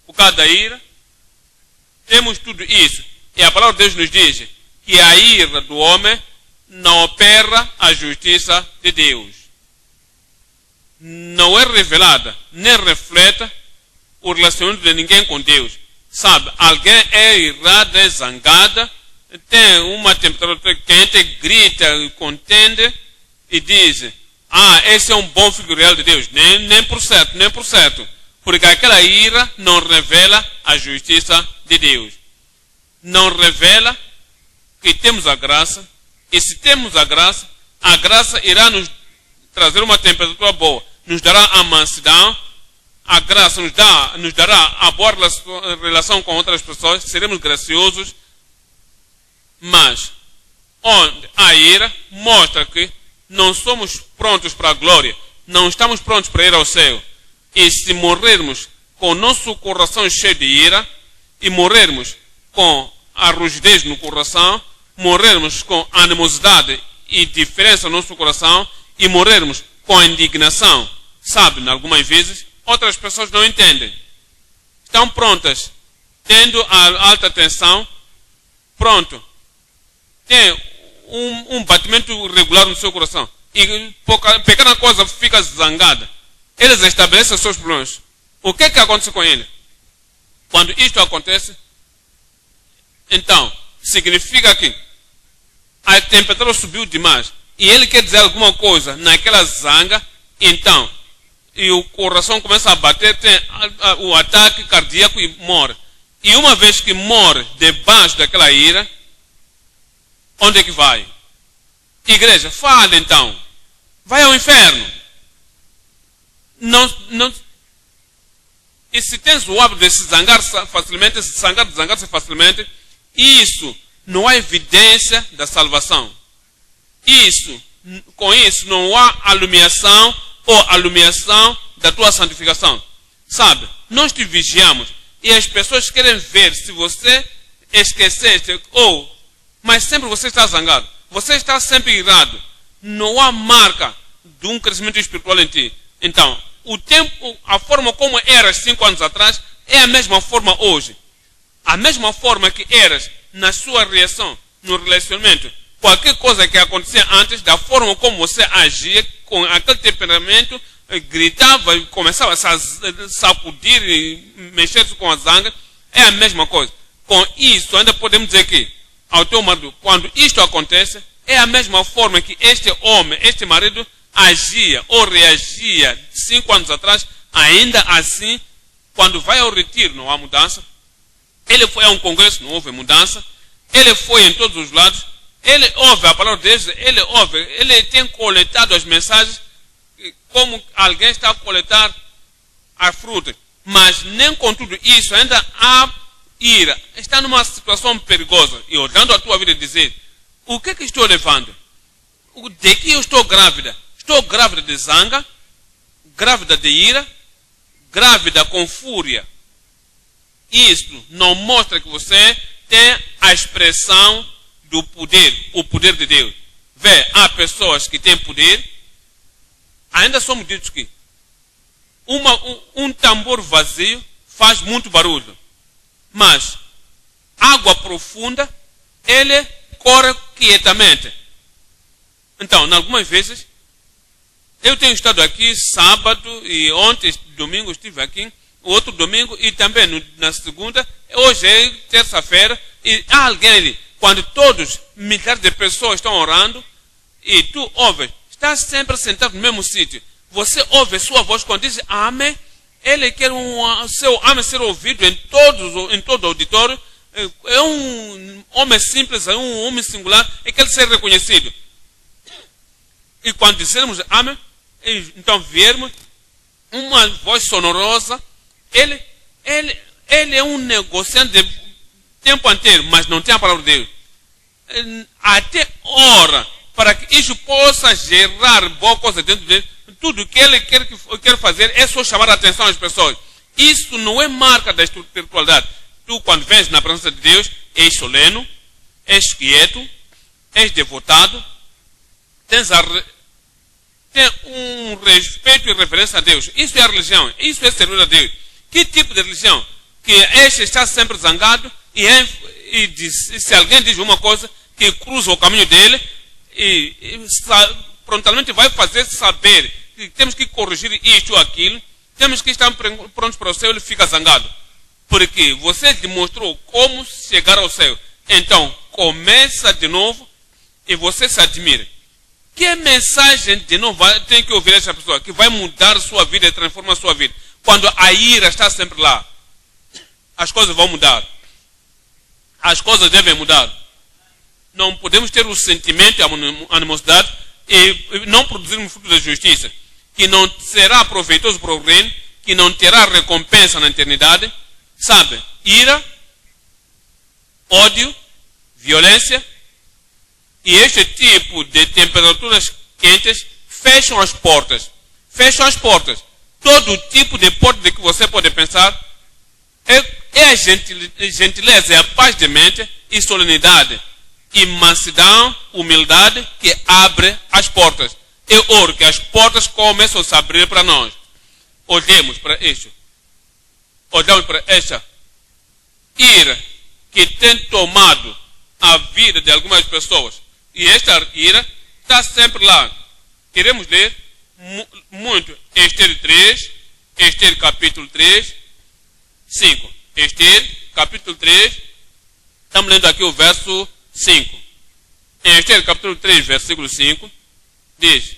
por causa da ira. Temos tudo isso. E a palavra de Deus nos diz que a ira do homem não opera a justiça de Deus. Não é revelada, nem reflete o relacionamento de ninguém com Deus. Sabe, alguém é irado, é zangada, tem uma temperatura quente, grita, contende e diz: esse é um bom filho real de Deus. Nem por certo. Porque aquela ira não revela a justiça de Deus. Não revela que temos a graça. E se temos a graça irá nos trazer uma temperatura boa. Nos dará a mansidão. A graça nos dará a boa relação com outras pessoas. Seremos graciosos. Mas, onde a ira mostra que não somos prontos para a glória. Não estamos prontos para ir ao céu. E se morrermos com o nosso coração cheio de ira, e morrermos com a rigidez no coração, morrermos com animosidade e diferença no nosso coração, e morrermos com indignação, sabe, algumas vezes, outras pessoas não entendem. Estão prontas, tendo a alta tensão, pronto. Tem um batimento regular no seu coração. E pequena coisa fica zangada. Eles estabelecem os seus problemas. O que acontece com ele? Quando isto acontece, então, significa que a temperatura subiu demais. E ele quer dizer alguma coisa naquela zanga, então, e o coração começa a bater, tem o ataque cardíaco e morre. E uma vez que morre debaixo daquela ira, onde é que vai? Igreja, fala então. Vai ao inferno. Não. E se tens o hábito de se zangar facilmente, zangar-se facilmente, isso não há evidência da salvação. Com isso não há alumiação da tua santificação. Sabe, nós te vigiamos e as pessoas querem ver se você esqueceste mas sempre você está zangado. Você está sempre irado. Não há marca de um crescimento espiritual em ti. Então, a forma como eras 5 anos atrás é a mesma forma hoje. A mesma forma que eras na sua reação, no relacionamento. Qualquer coisa que acontecia antes, da forma como você agia, com aquele temperamento, gritava e começava a sacudir e mexer-se com a zanga, é a mesma coisa. Com isso, ainda podemos dizer que, ao teu marido, quando isto acontece, é a mesma forma que este homem, este marido, agia ou reagia 5 anos atrás, ainda assim, quando vai ao retiro, não há mudança. Ele foi a um congresso, não houve mudança. Ele foi em todos os lados. Ele ouve a palavra de Deus, ele tem coletado as mensagens como alguém está a coletar a fruta. Mas nem com tudo isso, ainda há ira. Está numa situação perigosa. E olhando a tua vida dizer, o que estou levando? De que eu estou grávida? Estou grávida de zanga, grávida de ira, grávida com fúria. Isto não mostra que você tem a expressão do poder, o poder de Deus. Vê, há pessoas que têm poder, ainda somos ditos que um tambor vazio faz muito barulho, mas água profunda, ele corre quietamente. Então, algumas vezes, eu tenho estado aqui sábado e ontem, domingo, estive aqui, outro domingo e também na segunda, hoje é terça-feira, e há alguém ali, quando todos, milhares de pessoas estão orando, e tu ouves, está sempre sentado no mesmo sítio, você ouve sua voz quando diz amém, ele quer seu amém ser ouvido em todo o auditório, é um homem simples, é um homem singular, e quer ser reconhecido. E quando dissermos amém, então viermos uma voz sonorosa, ele é um negociante de tempo inteiro, mas não tem a palavra de Deus. Até ora, para que isso possa gerar boa coisa dentro dele, tudo que ele quer fazer é só chamar a atenção das pessoas. Isso não é marca da espiritualidade. Tu, quando vens na presença de Deus, és solene, és quieto, és devotado, tem um respeito e reverência a Deus. Isso é a religião, isso é servir a Deus. Que tipo de religião? Que este está sempre zangado e se alguém diz uma coisa que cruza o caminho dele e prontamente vai fazer saber que temos que corrigir isto ou aquilo, temos que estar prontos para o céu, ele fica zangado. Porque você demonstrou como chegar ao céu. Então, começa de novo e você se admira. Que mensagem de novo tem que ouvir essa pessoa que vai mudar sua vida e transformar sua vida? Quando a ira está sempre lá, as coisas vão mudar. As coisas devem mudar. Não podemos ter o sentimento e a animosidade e não produzir um fruto da justiça, que não será proveitoso para o reino, que não terá recompensa na eternidade. Sabe? Ira, ódio, violência. E este tipo de temperaturas quentes fecham as portas. Fecham as portas. Todo tipo de porta que você pode pensar é a gentileza, é a paz de mente e solenidade. E mansidão, humildade que abre as portas. É hora que as portas começam a se abrir para nós. Olhemos para isso. Olhamos para esta ira que tem tomado a vida de algumas pessoas. E esta ira está sempre lá. Queremos ler muito Esther 3, Esther capítulo 3, 5. Esther capítulo 3, estamos lendo aqui o verso 5. Em Esther capítulo 3, versículo 5, diz: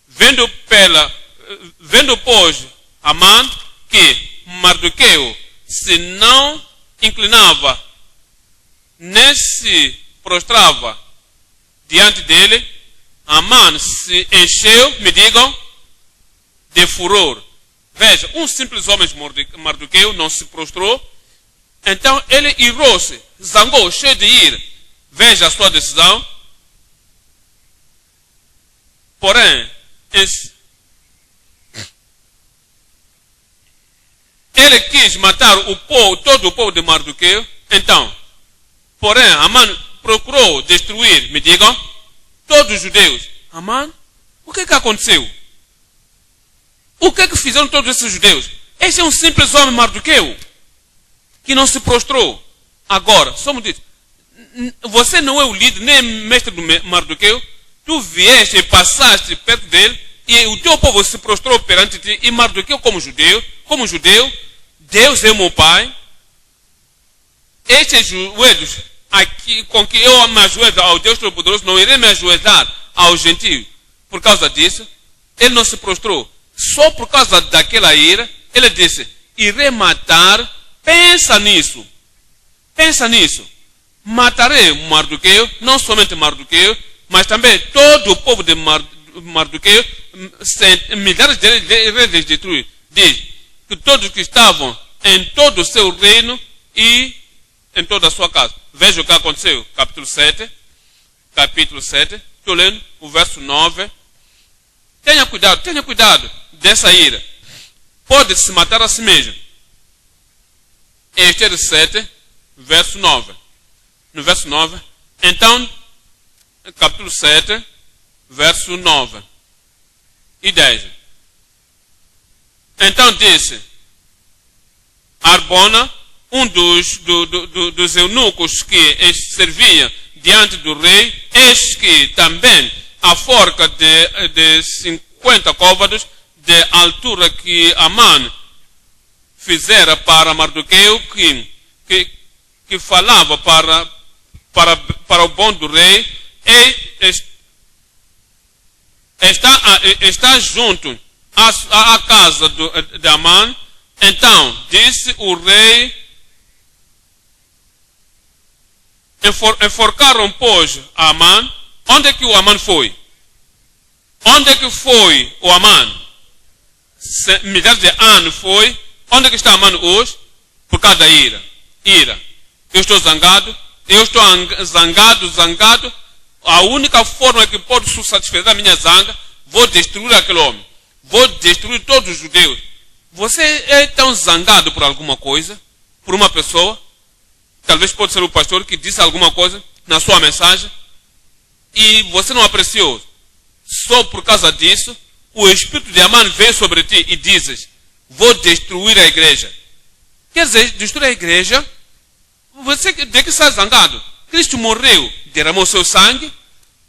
Vendo, pois, Amã que Mardoqueu se não inclinava, nem se prostrava diante dele, Amã se encheu, me digam, de furor. Veja, um simples homem de Mardoqueu não se prostrou, então ele irou-se, zangou, cheio de ira. Veja a sua decisão. Porém, ele quis matar todo o povo de Mardoqueu. Então, porém, Amã procurou destruir, me digam, todos os judeus. Amã, o que aconteceu? O que fizeram todos esses judeus? Esse é um simples homem Mardoqueu que não se prostrou. Agora, só me diz, você não é o líder, nem mestre do Mardoqueu. Tu vieste e passaste perto dele e o teu povo se prostrou perante ti. E Mardoqueu, como judeu, Deus é meu pai. Estes joelhos aqui, com que eu me ajoelho ao Deus Todo-Poderoso, não irei me ajoelhar ao gentio. Por causa disso, ele não se prostrou. Só por causa daquela ira, ele disse: irei matar. Pensa nisso. Pensa nisso. Matarei Mardoqueu, não somente Mardoqueu, mas também todo o povo de Mardoqueu, milhares deles destruir. Diz que todos que estavam em todo o seu reino e em toda a sua casa. Veja o que aconteceu. Capítulo 7. Estou lendo o verso 9. Tenha cuidado dessa ira. Pode se matar a si mesmo. Em Esther 7, verso 9. No verso 9. Então, capítulo 7, verso 9 e 10. Então disse Arbona, um dos eunucos que servia diante do rei, eis que também a forca de 50 côvados de altura que Amã fizera para Mardoqueu, que falava para o bom do rei, está junto à casa de Amã. Então disse o rei: enforcaram, pois, a Amã. Onde é que o Amã foi? Onde é que foi o Amã? Milhares de anos foi. Onde é que está Amã hoje? Por causa da ira. Eu estou zangado. Zangado. A única forma que pode satisfazer a minha zanga, vou destruir aquele homem. Vou destruir todos os judeus. Você é tão zangado por alguma coisa, por uma pessoa, talvez pode ser o pastor que disse alguma coisa na sua mensagem, e você não apreciou. Só por causa disso, o espírito de Amã veio sobre ti e dizes: vou destruir a igreja. Quer dizer, destruir a igreja? Você de que está zangado? Cristo morreu, derramou seu sangue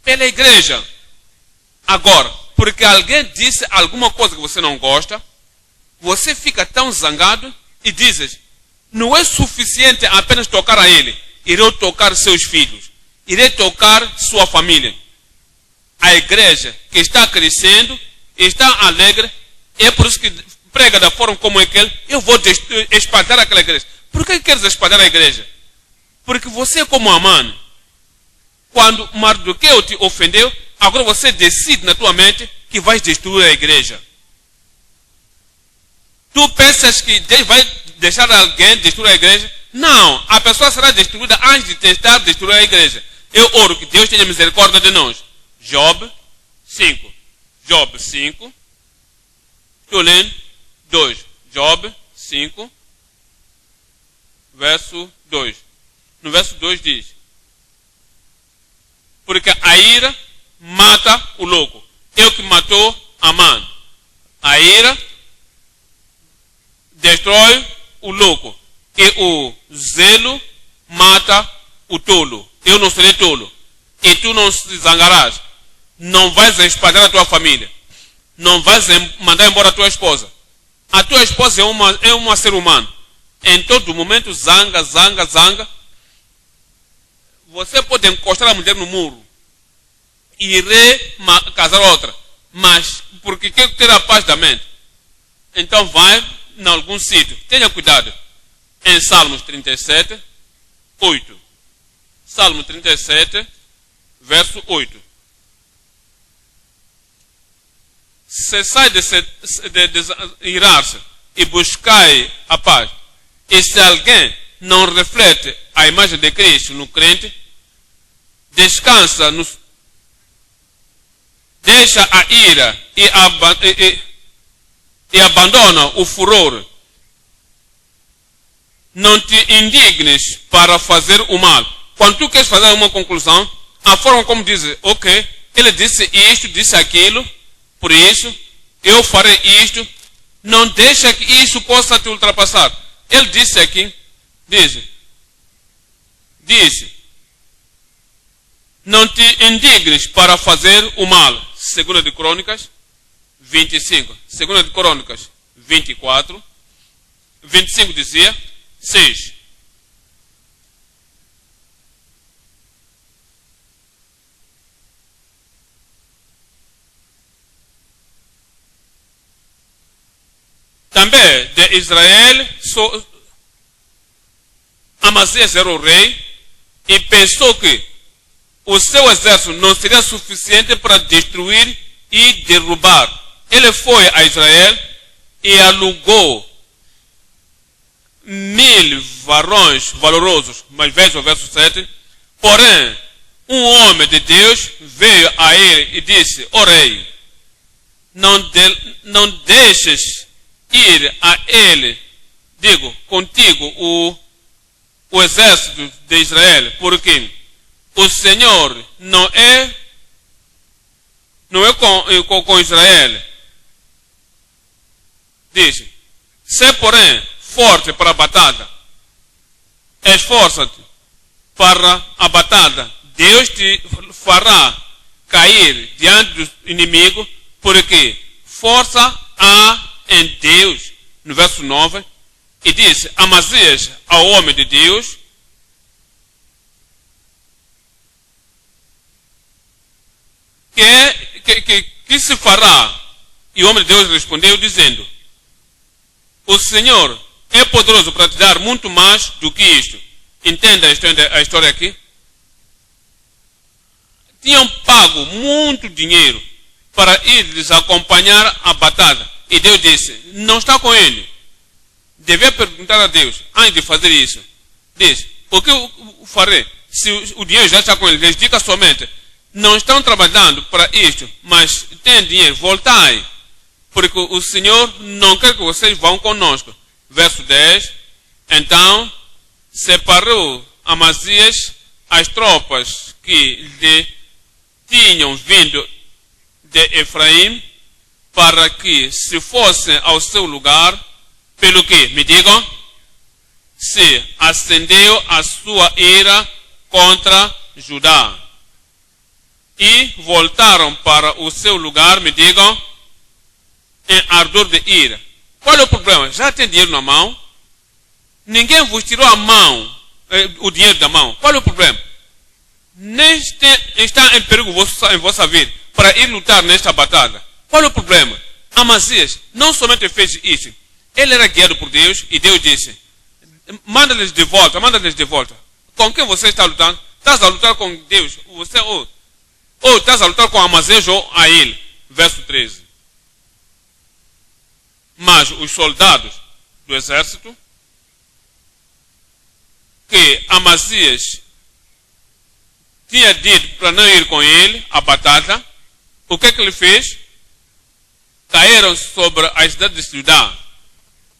pela igreja. Agora, porque alguém disse alguma coisa que você não gosta, você fica tão zangado e dizes, não é suficiente apenas tocar a ele, irei tocar seus filhos, irei tocar sua família. A igreja que está crescendo, está alegre, é por isso que prega da forma como é que ele, eu vou espalhar aquela igreja. Por que queres espalhar a igreja? Porque você como Amã, quando Mardoqueu te ofendeu, agora você decide na tua mente que vais destruir a igreja. Tu pensas que Deus vai deixar alguém destruir a igreja? Não, a pessoa será destruída antes de tentar destruir a igreja. Eu oro que Deus tenha misericórdia de nós. Job 5. Job 5. Estou lendo 2. Job 5. Verso 2. No verso 2 diz: porque a ira mata o louco. É o que matou Amã. A ira destrói o louco. E o zelo mata o tolo. Eu não serei tolo. E tu não se zangarás. Não vais espalhar a tua família. Não vais mandar embora a tua esposa. A tua esposa é uma ser humano. Em todo momento zanga. Você pode encostar a mulher no muro e casar outra, mas porque quer ter a paz da mente, então vai em algum sítio. Tenha cuidado. Em Salmos 37, 8. Salmo 37, verso 8. Cessai de irar-se e buscai a paz. E se alguém não reflete a imagem de Cristo no crente, descansa, deixa a ira e abandona o furor. Não te indignes para fazer o mal. Quando tu queres fazer uma conclusão, a forma como diz, ok, ele disse isto, disse aquilo, por isso eu farei isto, não deixa que isso possa te ultrapassar. Ele disse aqui, disse, não te indignes para fazer o mal. 2 de Crônicas 25. 2 de Crônicas 24. 25 dizia 6. Também de Israel, Amazias era o rei e pensou que o seu exército não seria suficiente para destruir e derrubar. Ele foi a Israel e alugou 1000 varões valorosos. Mas veja o verso 7. Porém, um homem de Deus veio a ele e disse: ó rei, não deixes ir a ele, contigo o exército de Israel, porque o Senhor não é com Israel. Diz: se porém forte para a batalha, esforça-te para a batalha, Deus te fará cair diante do inimigo, porque força há em Deus. No verso 9, e disse Amazias ao homem de Deus: que se fará? E o homem de Deus respondeu dizendo: o Senhor é poderoso para te dar muito mais do que isto. Entenda a história aqui. Tinham pago muito dinheiro para ir acompanhar a batalha. E Deus disse: não está com ele. Devia perguntar a Deus antes de fazer isso. Diz: o que eu farei se o dinheiro já está com ele? Eles dizem somente: não estão trabalhando para isto, mas tem dinheiro, voltai, porque o Senhor não quer que vocês vão conosco. Verso 10. Então separou Amazias as tropas que lhe tinham vindo de Efraim, para que se fossem ao seu lugar, pelo que, me digam, se acendeu a sua ira contra Judá. E voltaram para o seu lugar, me digam, em ardor de ira. Qual é o problema? Já tem dinheiro na mão, ninguém vos tirou a mão, o dinheiro da mão. Qual é o problema? Nem está em perigo em vossa vida para ir lutar nesta batalha. Qual é o problema? Amazias não somente fez isso, ele era guiado por Deus e Deus disse: manda-lhes de volta, manda-lhes de volta. Com quem você está lutando? Estás a lutar com Deus, você ou estás a lutar com Amazias ou a ele. Verso 13. Mas os soldados do exército, que Amazias tinha dito para não ir com ele à batalha, o que ele fez? Caíram sobre a cidade de Judá,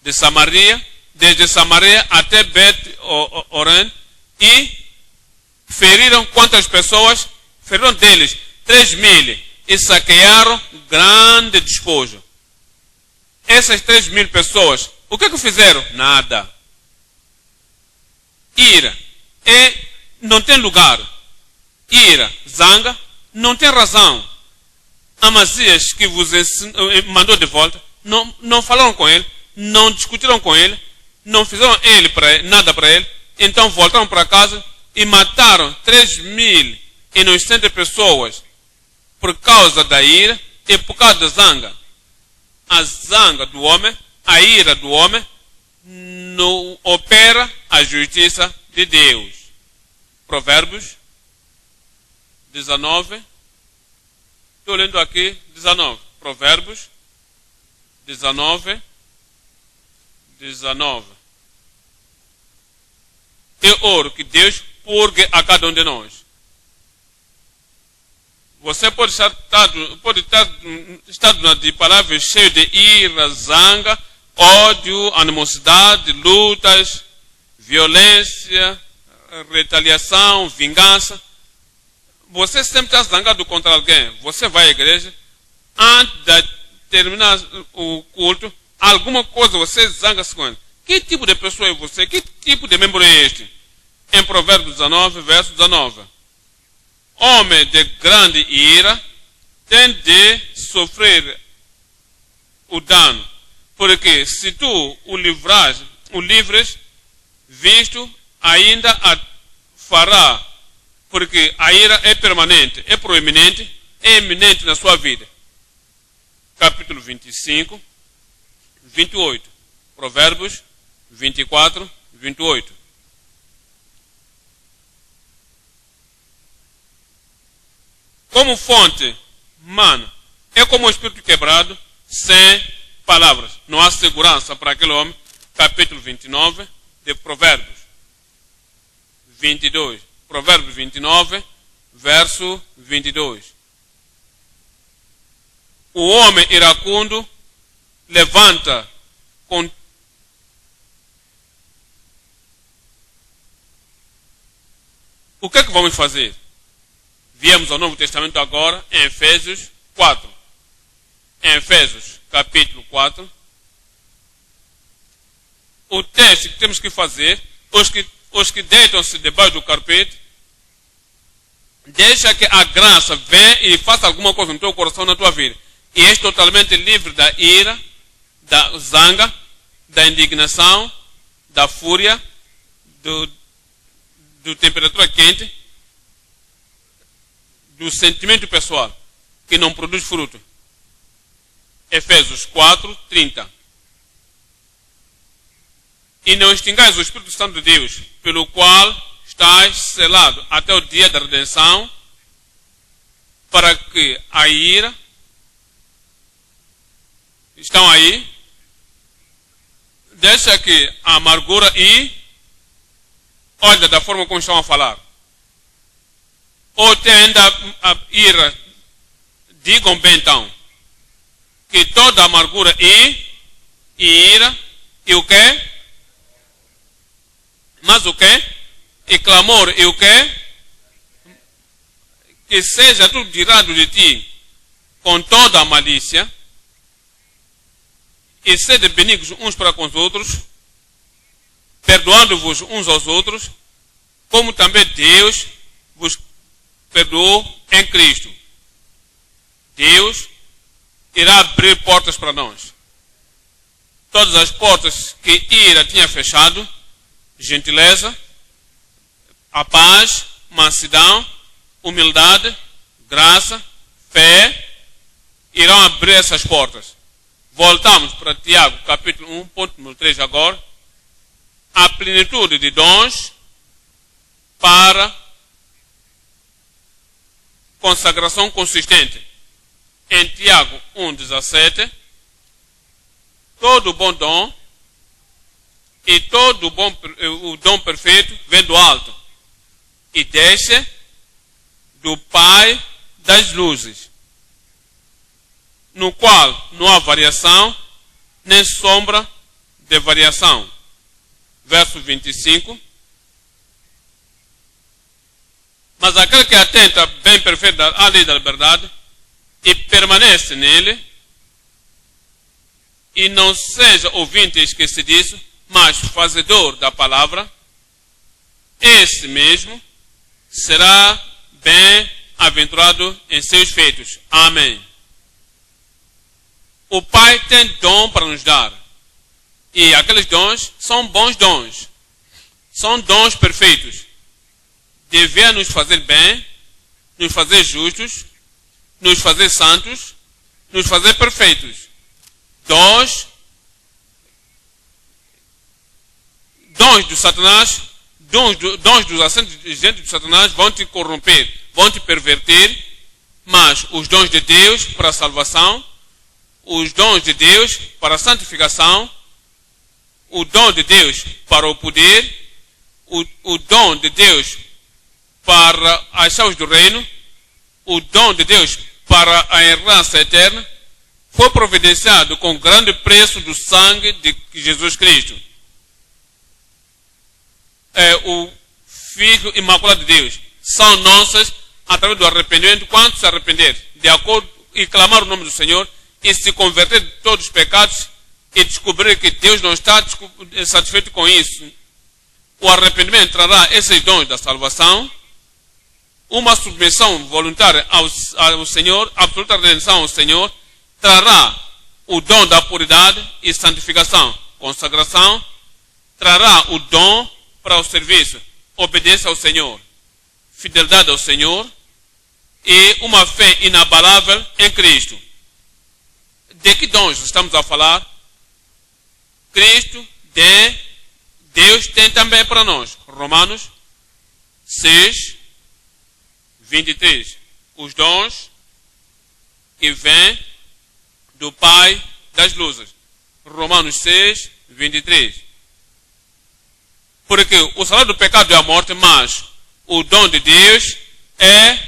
de Samaria, desde Samaria até Bet-Horon, e feriram quantas pessoas? Feriram deles 3.000 e saquearam grande despojo. Essas 3.000 pessoas, o que fizeram? Nada. Ira não tem lugar. Ira, zanga, não tem razão. Amazias, que vos mandou de volta, não falaram com ele, não discutiram com ele, não fizeram nada para ele, então voltaram para casa e mataram 3.000 inocentes pessoas por causa da ira e por causa da zanga. A zanga do homem, a ira do homem, não opera a justiça de Deus. Provérbios 19. Estou lendo aqui 19. Provérbios 19. Eu oro que Deus purgue a cada um de nós. Você pode estar de palavras cheias de ira, zanga, ódio, animosidade, lutas, violência, retaliação, vingança. Você sempre está zangado contra alguém. Você vai à igreja, antes de terminar o culto, alguma coisa você zanga-se com ele. Que tipo de pessoa é você? Que tipo de membro é este? Em Provérbios 19, verso 19. Homem de grande ira tem de sofrer o dano, porque se tu o livres, visto, ainda a fará, porque a ira é permanente, é proeminente, é eminente na sua vida. Capítulo 25, 28. Provérbios 24, 28. Como fonte, mano, é como o espírito quebrado, sem palavras. Não há segurança para aquele homem. Capítulo 29 de Provérbios 22. Provérbios 29, verso 22. O homem iracundo levanta com o que é que vamos fazer? Viemos ao Novo Testamento agora, em Efésios 4. Em Efésios, capítulo 4. O teste que temos que fazer, os que deitam-se debaixo do carpete, deixa que a graça venha e faça alguma coisa no teu coração, na tua vida. E és totalmente livre da ira, da zanga, da indignação, da fúria, do temperatura quente, do sentimento pessoal, que não produz fruto. Efésios 4, 30. E não extingais o Espírito Santo de Deus, pelo qual estás selado até o dia da redenção, para que a ira, estão aí, deixa que a amargura olha da forma como estão a falar. Ou tem ainda a ira, digam bem então, que toda amargura e ira, e o quê? Mas o quê? E clamor, e o quê? Que seja tudo tirado de ti com toda a malícia, e sede benignos uns para com os outros, perdoando-vos uns aos outros, como também Deus vos perdoou em Cristo. Deus irá abrir portas para nós. todas as portas que Ira tinha fechado, gentileza, a paz, mansidão, humildade, graça, fé, irão abrir essas portas. Voltamos para Tiago, capítulo 1, ponto número 3 agora. A plenitude de dons para consagração consistente. Em Tiago 1,17, todo bom dom e todo o dom perfeito vem do alto e desce do Pai das luzes, no qual não há variação nem sombra de variação. Verso 25. Mas aquele que atenta bem perfeito à lei da liberdade e permanece nele, e não seja ouvinte esquecidiço, mas fazedor da palavra, esse mesmo será bem-aventurado em seus feitos. Amém. O Pai tem dom para nos dar. E aqueles dons são bons dons. São dons perfeitos. Devia nos fazer bem, nos fazer justos, nos fazer santos, nos fazer perfeitos. Dons do Satanás, dons dos agentes de Satanás vão te corromper, vão te perverter, mas os dons de Deus para a salvação, os dons de Deus para a santificação, o dom de Deus para o poder, o dom de Deus para as chaves do reino, o dom de Deus para a herança eterna, foi providenciado com grande preço do sangue de Jesus Cristo. É o Filho Imaculado de Deus. São nossas através do arrependimento. Quando se arrepender de acordo e clamar o nome do Senhor e se converter de todos os pecados e descobrir que Deus não está satisfeito com isso, o arrependimento trará esses dons da salvação, uma submissão voluntária ao Senhor, absoluta redenção ao Senhor, trará o dom da puridade e santificação, consagração, trará o dom para o serviço, obediência ao Senhor, fidelidade ao Senhor e uma fé inabalável em Cristo. De que dons estamos a falar? Cristo, Deus tem também para nós. Romanos 6, 23. Os dons que vêm do Pai das luzes. Romanos 6, 23. Porque o salário do pecado é a morte, mas o dom de Deus é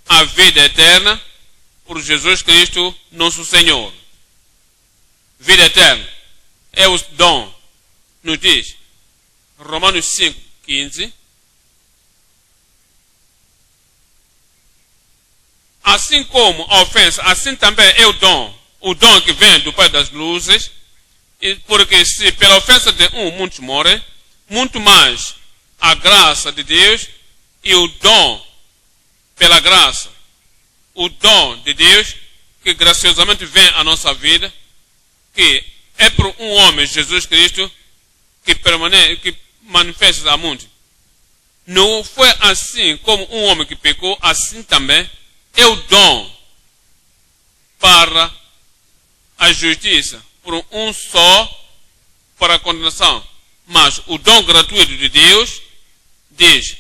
a vida eterna por Jesus Cristo, nosso Senhor. Vida eterna é o dom, nos diz Romanos 5, 15. Assim como a ofensa, assim também é o dom que vem do Pai das luzes, porque se pela ofensa de um muitos morrem, muito mais a graça de Deus e o dom pela graça, o dom de Deus que graciosamente vem à nossa vida, que é por um homem, Jesus Cristo, que manifesta a muitos. Não foi assim como um homem que pecou, assim também é o dom para a justiça, por um só para a condenação. Mas o dom gratuito de Deus, diz,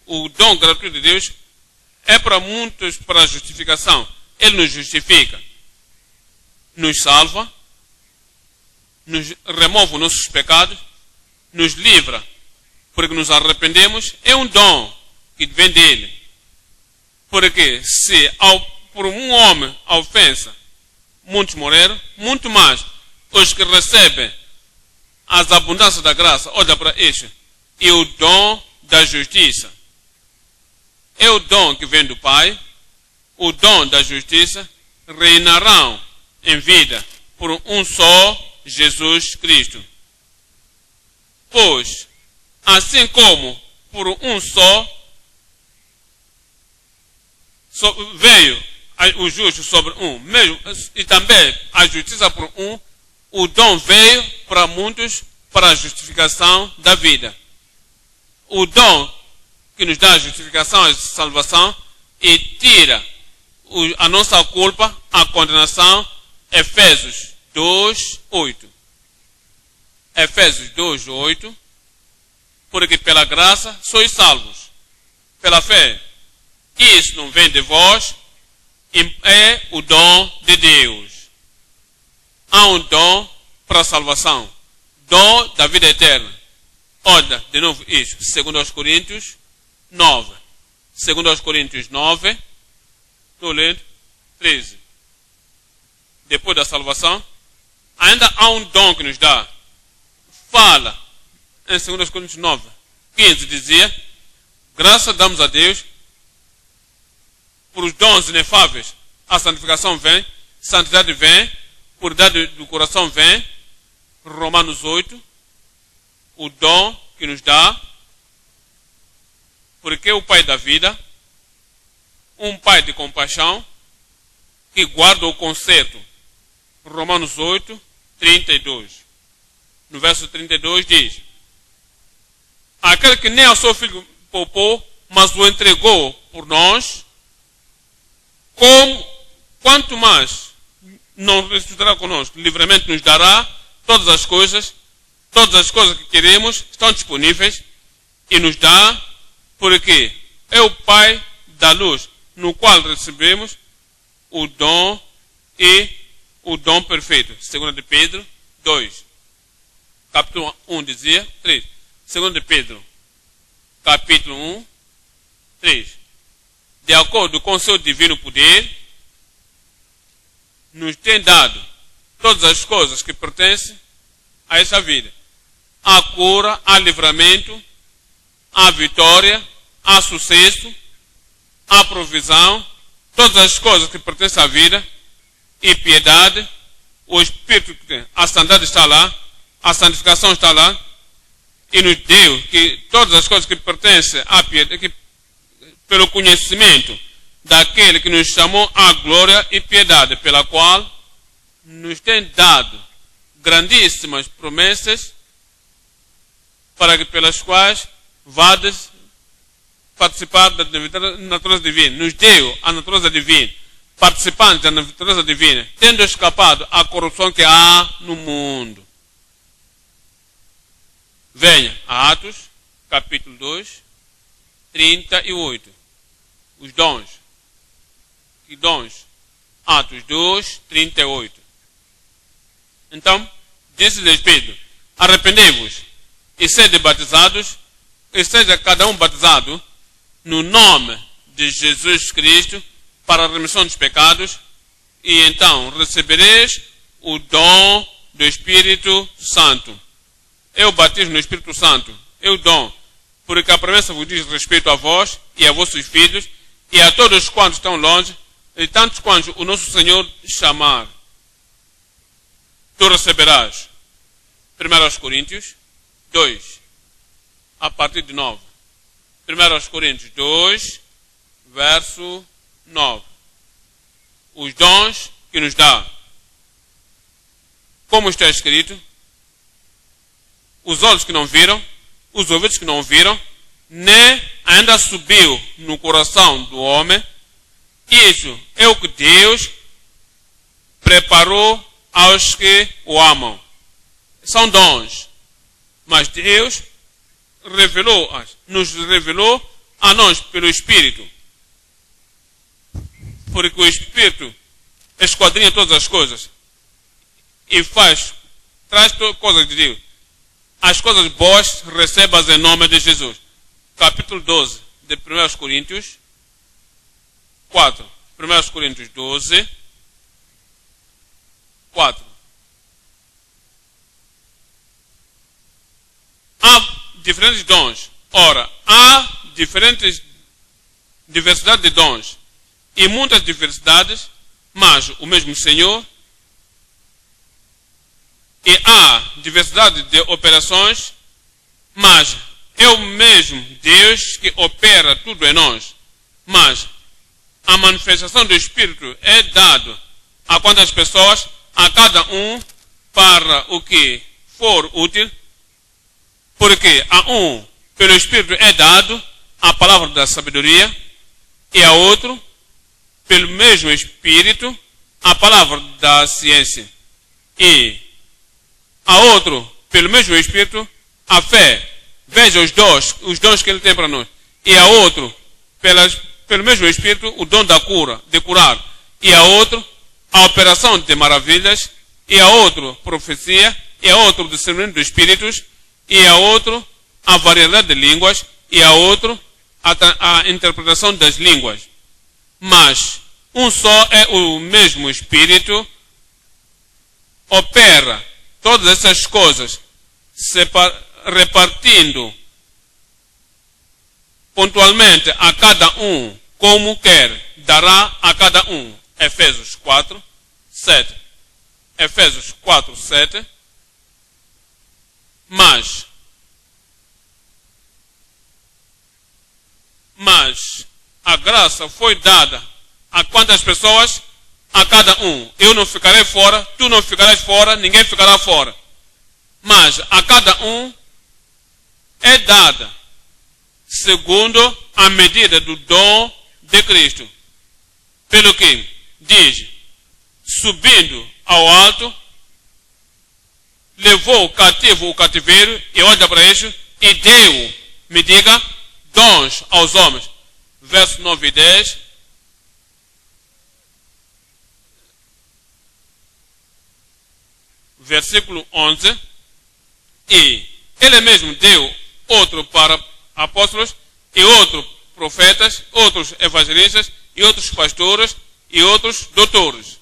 o dom gratuito de Deus é para muitos para a justificação. Ele nos justifica, nos salva, nos remove os nossos pecados, nos livra, porque nos arrependemos, é um dom que vem dele. Porque se por um homem a ofensa, muitos morreram, muito mais os que recebem as abundâncias da graça, olha para este, e o dom da justiça. É o dom que vem do Pai, o dom da justiça, reinarão em vida por um só Jesus Cristo. Pois, assim como por um só veio o justo sobre um, mesmo, e também a justiça por um, O dom veio para muitos para a justificação da vida. O dom que nos dá a justificação, a salvação, e tira a nossa culpa, a condenação, Efésios 2:8. Efésios 2:8. Porque pela graça sois salvos, pela fé. Isso não vem de vós, é o dom de Deus. Há um dom para a salvação, dom da vida eterna. Olha, de novo isso, 2 Coríntios 9. 2 Coríntios 9, estou lendo, 13. Depois da salvação, ainda há um dom que nos dá. Fala, em 2 Coríntios 9, 15, dizia: graças damos a Deus por os dons inefáveis. A santificação vem, santidade vem, puridade do coração vem. Romanos 8, o dom que nos dá, porque o Pai da vida, um Pai de compaixão, que guarda o conserto. Romanos 8, 32. No verso 32 diz: aquele que nem ao seu filho poupou, mas o entregou por nós, quanto mais não ressuscitará conosco, livremente nos dará todas as coisas que queremos, estão disponíveis, e nos dá, porque é o Pai da luz, no qual recebemos o dom e o dom perfeito. 2 de Pedro 2. Capítulo 1 dizia 3. 2 de Pedro, capítulo 1, 3. De acordo com o seu divino poder, nos tem dado todas as coisas que pertencem a essa vida. A cura, a livramento, a vitória, a sucesso, a provisão, todas as coisas que pertencem à vida e piedade. O Espírito que tem, a santidade está lá, a santificação está lá, e nos deu que todas as coisas que pertencem à piedade, pelo conhecimento daquele que nos chamou à glória e piedade, pela qual nos tem dado grandíssimas promessas, para que pelas quais vades participar da natureza divina. Nos deu a natureza divina, participantes da natureza divina, tendo escapado à corrupção que há no mundo. Venha a Atos, capítulo 2, 38. Os dons. Que dons? Atos 2, 38. Então, disse-lhes Pedro: arrependei-vos e sede batizados, e seja cada um batizado no nome de Jesus Cristo para a remissão dos pecados, e então recebereis o dom do Espírito Santo. É o batismo no Espírito Santo, é o dom, porque a promessa vos diz respeito a vós e a vossos filhos e a todos quantos estão longe, e tantos quantos o nosso Senhor chamar. Tu receberás. 1 Coríntios 2, a partir de 9. 1 Coríntios 2, verso 9. Os dons que nos dá. Como está escrito: os olhos que não viram, os ouvidos que não ouviram, nem ainda subiu no coração do homem. Isso é o que Deus preparou aos que o amam. São dons. Mas Deus nos revelou a nós pelo Espírito. Porque o Espírito esquadrinha todas as coisas e traz coisas de Deus. As coisas boas recebas em nome de Jesus. Capítulo 12 de 1 Coríntios 4. 1 Coríntios 12, 4. Há diferentes dons. Ora, há diversidade de dons e muitas diversidades, mas o mesmo Senhor. E há diversidade de operações, mas é o mesmo Deus que opera tudo em nós. Mas a manifestação do Espírito é dado a quantas pessoas? A cada um para o que for útil, porque a um, pelo Espírito é dado a palavra da sabedoria, e a outro, pelo mesmo Espírito, a palavra da ciência, e a outro, pelo mesmo Espírito, a fé. Veja os dons que ele tem para nós. E a outro, pelo mesmo Espírito, o dom da cura, de curar. E a outro, a operação de maravilhas. E a outro, profecia. E a outro, discernimento dos espíritos. E a outro, a variedade de línguas. E a outro, a interpretação das línguas. Mas um só é o mesmo Espírito, opera todas essas coisas, repartindo pontualmente a cada um como quer, dará a cada um. Efésios 4, 7. Efésios 4, 7. Mas a graça foi dada a quantas pessoas? A cada um. Eu não ficarei fora, tu não ficarás fora, ninguém ficará fora. Mas a cada um é dada segundo a medida do dom de Cristo. Pelo que diz, subindo ao alto, levou o cativo o cativeiro, e olha para isso, e deu, me diga, dons aos homens. Verso 9 e 10. Versículo 11. E ele mesmo deu outro para apóstolos, e outros profetas, outros evangelistas, e outros pastores, e outros doutores.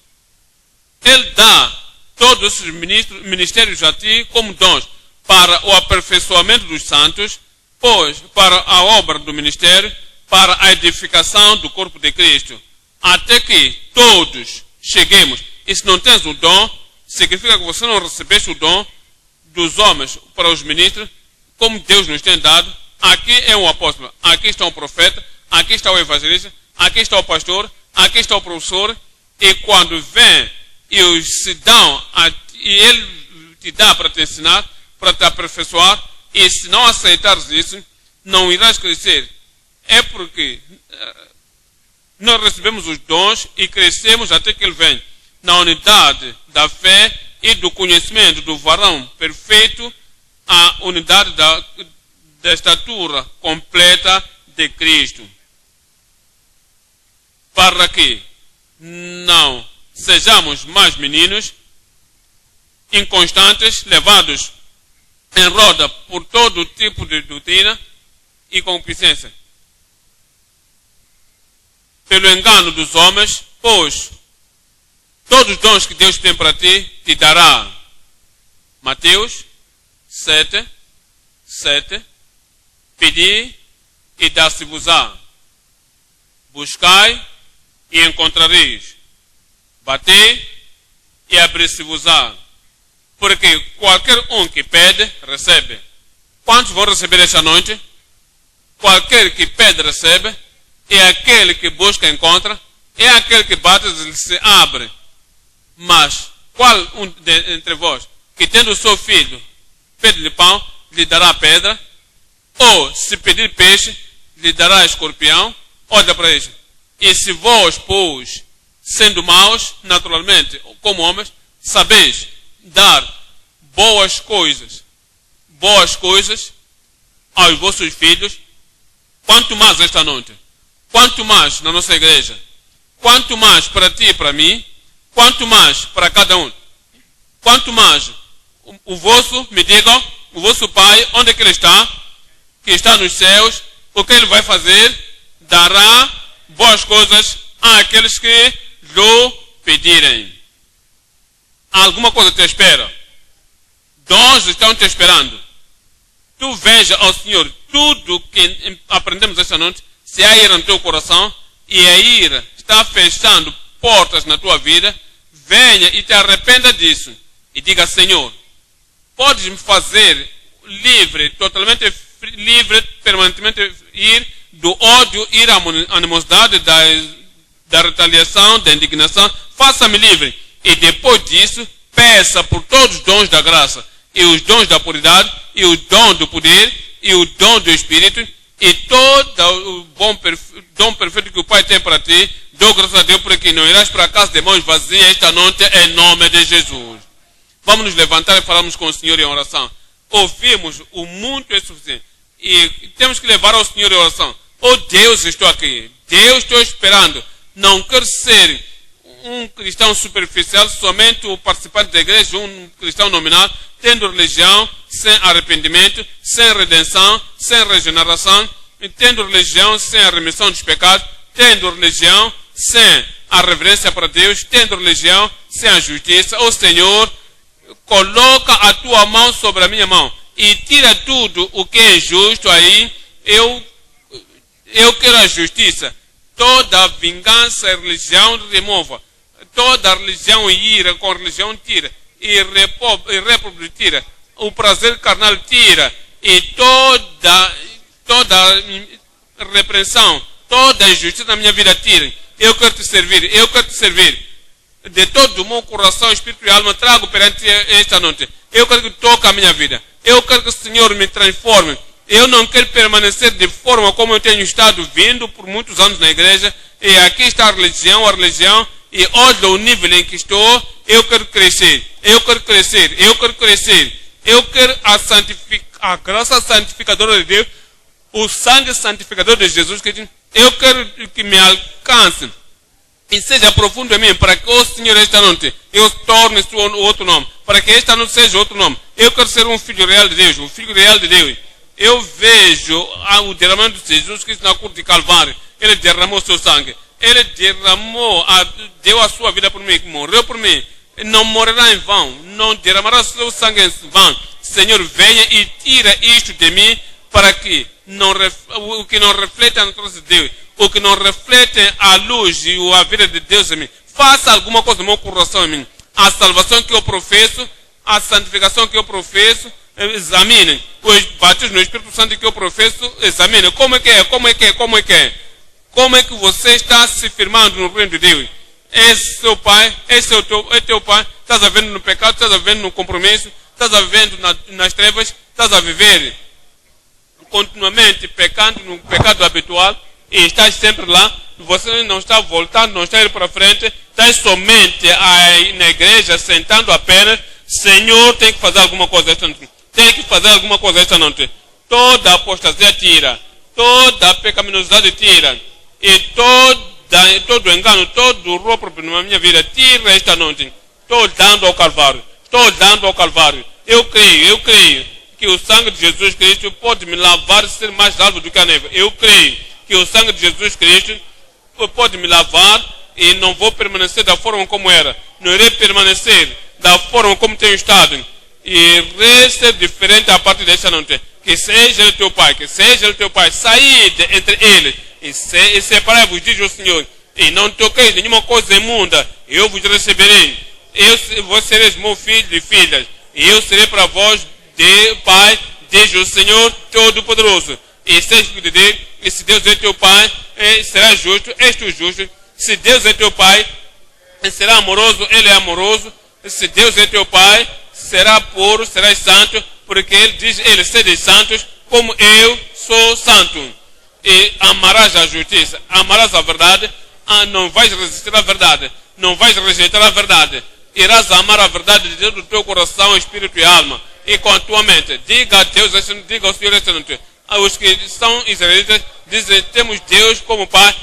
Ele dá todos os ministérios a ti como dons para o aperfeiçoamento dos santos, pois para a obra do ministério, para a edificação do corpo de Cristo, até que todos cheguemos. E se não tens o dom, significa que você não recebeste o dom dos homens para os ministros, como Deus nos tem dado. Aqui é um apóstolo, aqui está um profeta, aqui está o evangelista, aqui está o pastor, aqui está o professor. E quando vem e os se dão, e ele te dá para te ensinar, para te aperfeiçoar, e se não aceitares isso, não irás crescer. É porque nós recebemos os dons e crescemos até que ele venha na unidade da fé e do conhecimento do varão perfeito, a unidade da estatura completa de Cristo. Para que não sejamos mais meninos, inconstantes, levados em roda por todo tipo de doutrina e concupiscência, pelo engano dos homens, pois todos os dons que Deus tem para ti, te dará. Mateus 7, 7. Pedi e dá-se-vos-á. Buscai e encontrareis. Batei e abrir-se-vos-á. Porque qualquer um que pede, recebe. Quantos vão receber esta noite? Qualquer que pede, recebe. E aquele que busca, encontra. E aquele que bate, se abre. Mas qual um entre vós, que tendo o seu filho, pede-lhe pão, lhe dará pedra? Ou, se pedir peixe, lhe dará escorpião? Olha para isso. E se vós, pois, sendo maus, naturalmente, como homens, sabeis dar boas coisas aos vossos filhos, quanto mais esta noite, quanto mais na nossa igreja, quanto mais para ti e para mim, quanto mais para cada um, quanto mais o vosso, me digam, o vosso Pai, onde é que ele está? Que está nos céus, o que ele vai fazer? Dará boas coisas àqueles que lhe pedirem. Alguma coisa te espera. Dons estão te esperando. Tu veja ao Senhor tudo que aprendemos esta noite, se a ira no teu coração e a ira está fechando portas na tua vida, venha e te arrependa disso e diga: Senhor, podes me fazer livre, totalmente livre, permanentemente ir do ódio, ir à animosidade, da retaliação, da indignação. Faça-me livre. E depois disso, peça por todos os dons da graça, e os dons da puridade, e o dom do poder, e o dom do Espírito, e todo o dom perfeito que o Pai tem para ti. Dou graças a Deus porque não irás para casa de mãos vazias esta noite, em nome de Jesus. Vamos nos levantar e falarmos com o Senhor em oração. Ouvimos, o muito é suficiente. E temos que levar ao Senhor em oração. Oh Deus, estou aqui. Deus, estou esperando. Não quero ser um cristão superficial, somente o participante da igreja, um cristão nominal, tendo religião sem arrependimento, sem redenção, sem regeneração, tendo religião sem a remissão dos pecados, tendo religião sem a reverência para Deus, tendo religião sem a justiça. Ó Senhor, coloca a tua mão sobre a minha mão e tira tudo o que é justo aí. Eu quero a justiça. Toda a vingança e religião remova. Toda a religião e ira com religião tira. E república tira. O prazer carnal tira. E toda repreensão, toda a injustiça na minha vida tira. Eu quero te servir. Eu quero te servir. De todo o meu coração, espírito e alma, trago perante esta noite. Eu quero que toque a minha vida. Eu quero que o Senhor me transforme. Eu não quero permanecer de forma como eu tenho estado vindo por muitos anos na igreja. E aqui está a religião. E olha o nível em que estou. Eu quero crescer. Eu quero crescer. Eu quero crescer. Eu quero a graça santificadora de Deus. O sangue santificador de Jesus. Eu quero que me alcance e seja profundo em mim, para que o Senhor esta noite eu torne outro nome, para que esta noite seja outro nome. Eu quero ser um filho real de Deus, um filho real de Deus. Eu vejo o derramamento de Jesus Cristo na cruz de Calvário. Ele derramou seu sangue, ele deu a sua vida por mim, morreu por mim. Não morrerá em vão, não derramará seu sangue em vão. Senhor, venha e tira isto de mim, para que o que não reflete a natureza de Deus, o que não reflete a luz e a vida de Deus em mim, faça alguma coisa no meu coração em mim. A salvação que eu professo, a santificação que eu professo, examine. Os batismos no Espírito Santo que eu professo, examine. Como é que você está se firmando no reino de Deus? Esse é seu pai, esse é teu pai. Estás a vivendo no pecado, estás a vivendo no compromisso, estás a vivendo nas trevas, estás a viver continuamente pecando no pecado habitual e estás sempre lá. Você não está voltando, não está indo para frente, estás somente aí na igreja sentando apenas. Senhor, tem que fazer alguma coisa esta noite. Tem que fazer alguma coisa esta noite. Toda apostasia tira, toda pecaminosidade tira, e todo engano, todo roubo na minha vida tira esta noite. Estou dando ao Calvário, Eu creio que o sangue de Jesus Cristo pode me lavar e ser mais alvo do que a neve. Eu creio que o sangue de Jesus Cristo pode me lavar e não vou permanecer da forma como era. Não irei permanecer da forma como tenho estado. E ser diferente a partir desta noite. Que seja ele teu pai, saí entre eles e separai-vos, diz o Senhor. E não toqueis nenhuma coisa imunda, eu vos receberei. Vós sereis meu filho e filhas, e eu serei para vós de Pai, diz o Senhor Todo-Poderoso. E seja filho de Deus, e se Deus é teu Pai, será justo, és tu justo. Se Deus é teu Pai, será amoroso, Ele é amoroso. Se Deus é teu Pai, será puro, serás santo, porque Ele diz, Ele sede santos, como eu sou santo. E amarás a justiça, amarás a verdade, não vais resistir à verdade, não vais rejeitar a verdade. Irás amar a verdade dentro do teu coração, espírito e alma. E com a tua mente, diga a Deus, diga ao Senhor esta noite. Os que são israelitas dizem, temos Deus como Pai.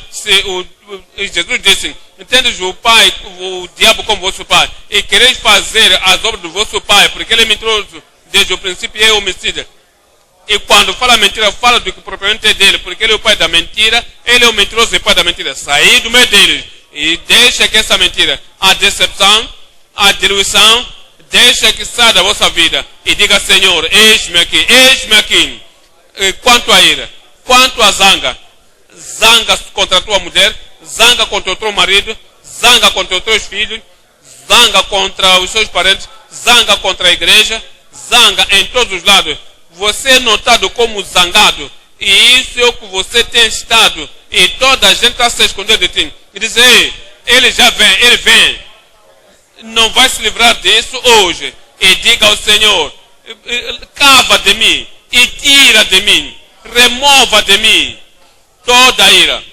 Jesus disse, entendes o Pai, o diabo como vosso Pai, e quereis fazer as obras do vosso Pai, porque Ele é mentiroso desde o princípio e é homicida. E quando fala mentira, fala do que propriamente é dele, porque Ele é o pai da mentira, Ele é o mentiroso e pai da mentira. Saí do meio deles e deixa que essa mentira, a decepção, a diluição, deixa que saia da vossa vida e diga, Senhor, eis-me aqui. Quanto à ira, quanto à zanga contra a tua mulher, zanga contra o teu marido, zanga contra os teus filhos, zanga contra os seus parentes, zanga contra a igreja, zanga em todos os lados. Você é notado como zangado, e isso é o que você tem estado, e toda a gente está se escondendo de ti. E diz, ei, ele já vem, ele vem. não vai se livrar disso hoje. E diga ao Senhor, cava de mim e tira de mim, remova de mim toda a ira,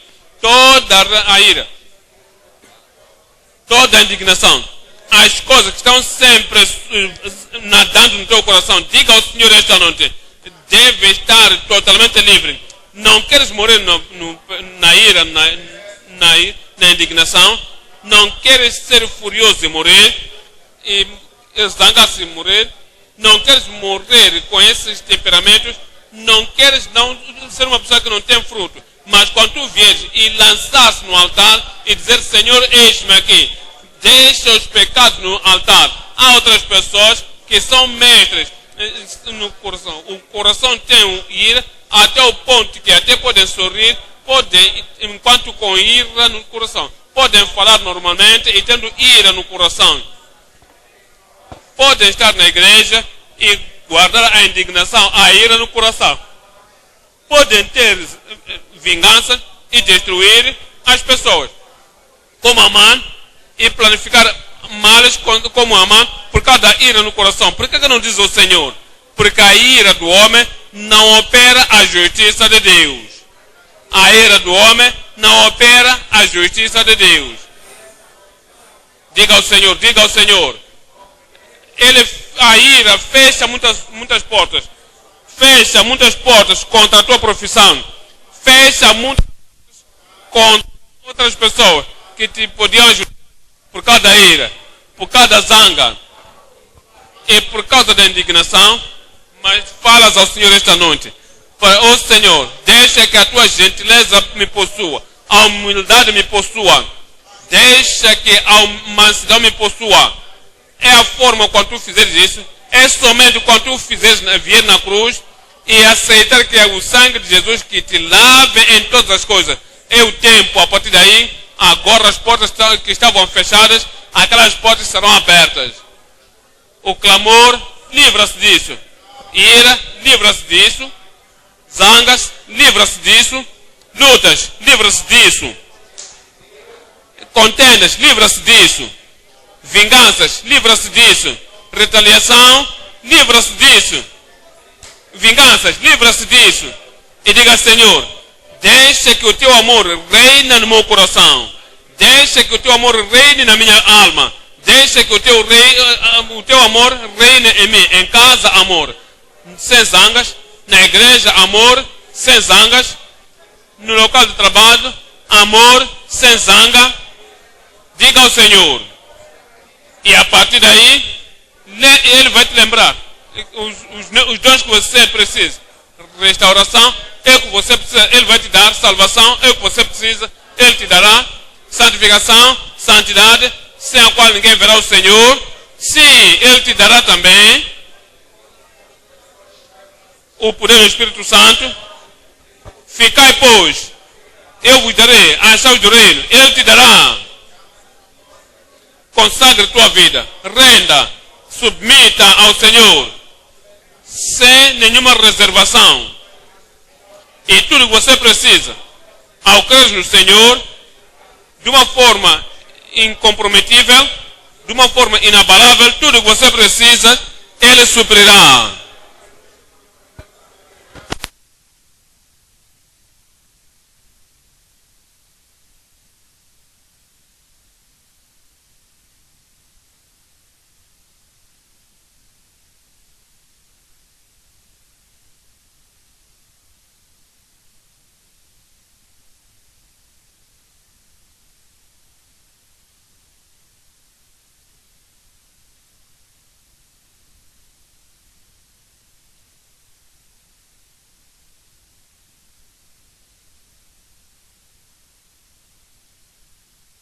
toda a indignação, as coisas que estão sempre nadando no teu coração. Diga ao Senhor esta noite, deve estar totalmente livre. Não queres morrer na ira, na indignação. Não queres ser furioso e morrer, e zangar-se e morrer. Não queres morrer com esses temperamentos. Não queres ser uma pessoa que não tem fruto. Mas quando tu vieres e lançar-se no altar e dizer, Senhor, eis-me aqui, deixa os pecados no altar. Há outras pessoas que são mestres no coração. O coração tem ira até o ponto que até podem sorrir, enquanto com ira no coração. Podem falar normalmente e tendo ira no coração. Podem estar na igreja e guardar a indignação, a ira no coração. Podem ter vingança e destruir as pessoas, como Amã, e planificar males como Amã por causa da ira no coração. Por que não diz o Senhor? Porque a ira do homem não opera a justiça de Deus. A ira do homem não opera a justiça de Deus. Diga ao Senhor. A ira fecha muitas portas. Fecha muitas portas contra a tua profissão. Fecha muitas portas contra outras pessoas que te podiam ajudar por causa da ira, por causa da zanga e por causa da indignação. Mas falas ao Senhor esta noite. Ó Senhor, deixa que a tua gentileza me possua, a humildade me possua. Deixa que a mansidão me possua. É a forma quando tu fizeres isso. É somente quando tu fizeres vir na cruz e aceitar que é o sangue de Jesus que te lave em todas as coisas. É o tempo, a partir daí, agora as portas que estavam fechadas, aquelas portas serão abertas. O clamor, livra-se disso. Ira, livra-se disso. Zangas, livra-se disso. Lutas, livra-se disso. Contendas, livra-se disso. Vinganças, livra-se disso. Retaliação, livra-se disso. Vinganças, livra-se disso. E diga, Senhor, deixa que o teu amor reine no meu coração. Deixa que o teu amor reine na minha alma. Deixa que o teu amor reine em mim. Em casa, amor. Sem zangas. Na igreja, amor. Sem zangas. No local de trabalho, amor. Sem zanga. Diga ao Senhor. E a partir daí, Ele vai te lembrar. Os dons que você precisa. Restauração é o que você precisa. Ele vai te dar. Salvação é o que você precisa. Ele te dará. Santificação, santidade, sem a qual ninguém verá o Senhor. Sim, Ele te dará também o poder do Espírito Santo. Ficai, pois, eu vos darei as chaves do reino. Ele te dará. Consagre tua vida. Renda. Submita ao Senhor. Sem nenhuma reservação. E tudo que você precisa, ao crer no Senhor, de uma forma incomprometível, de uma forma inabalável, tudo que você precisa, Ele suprirá.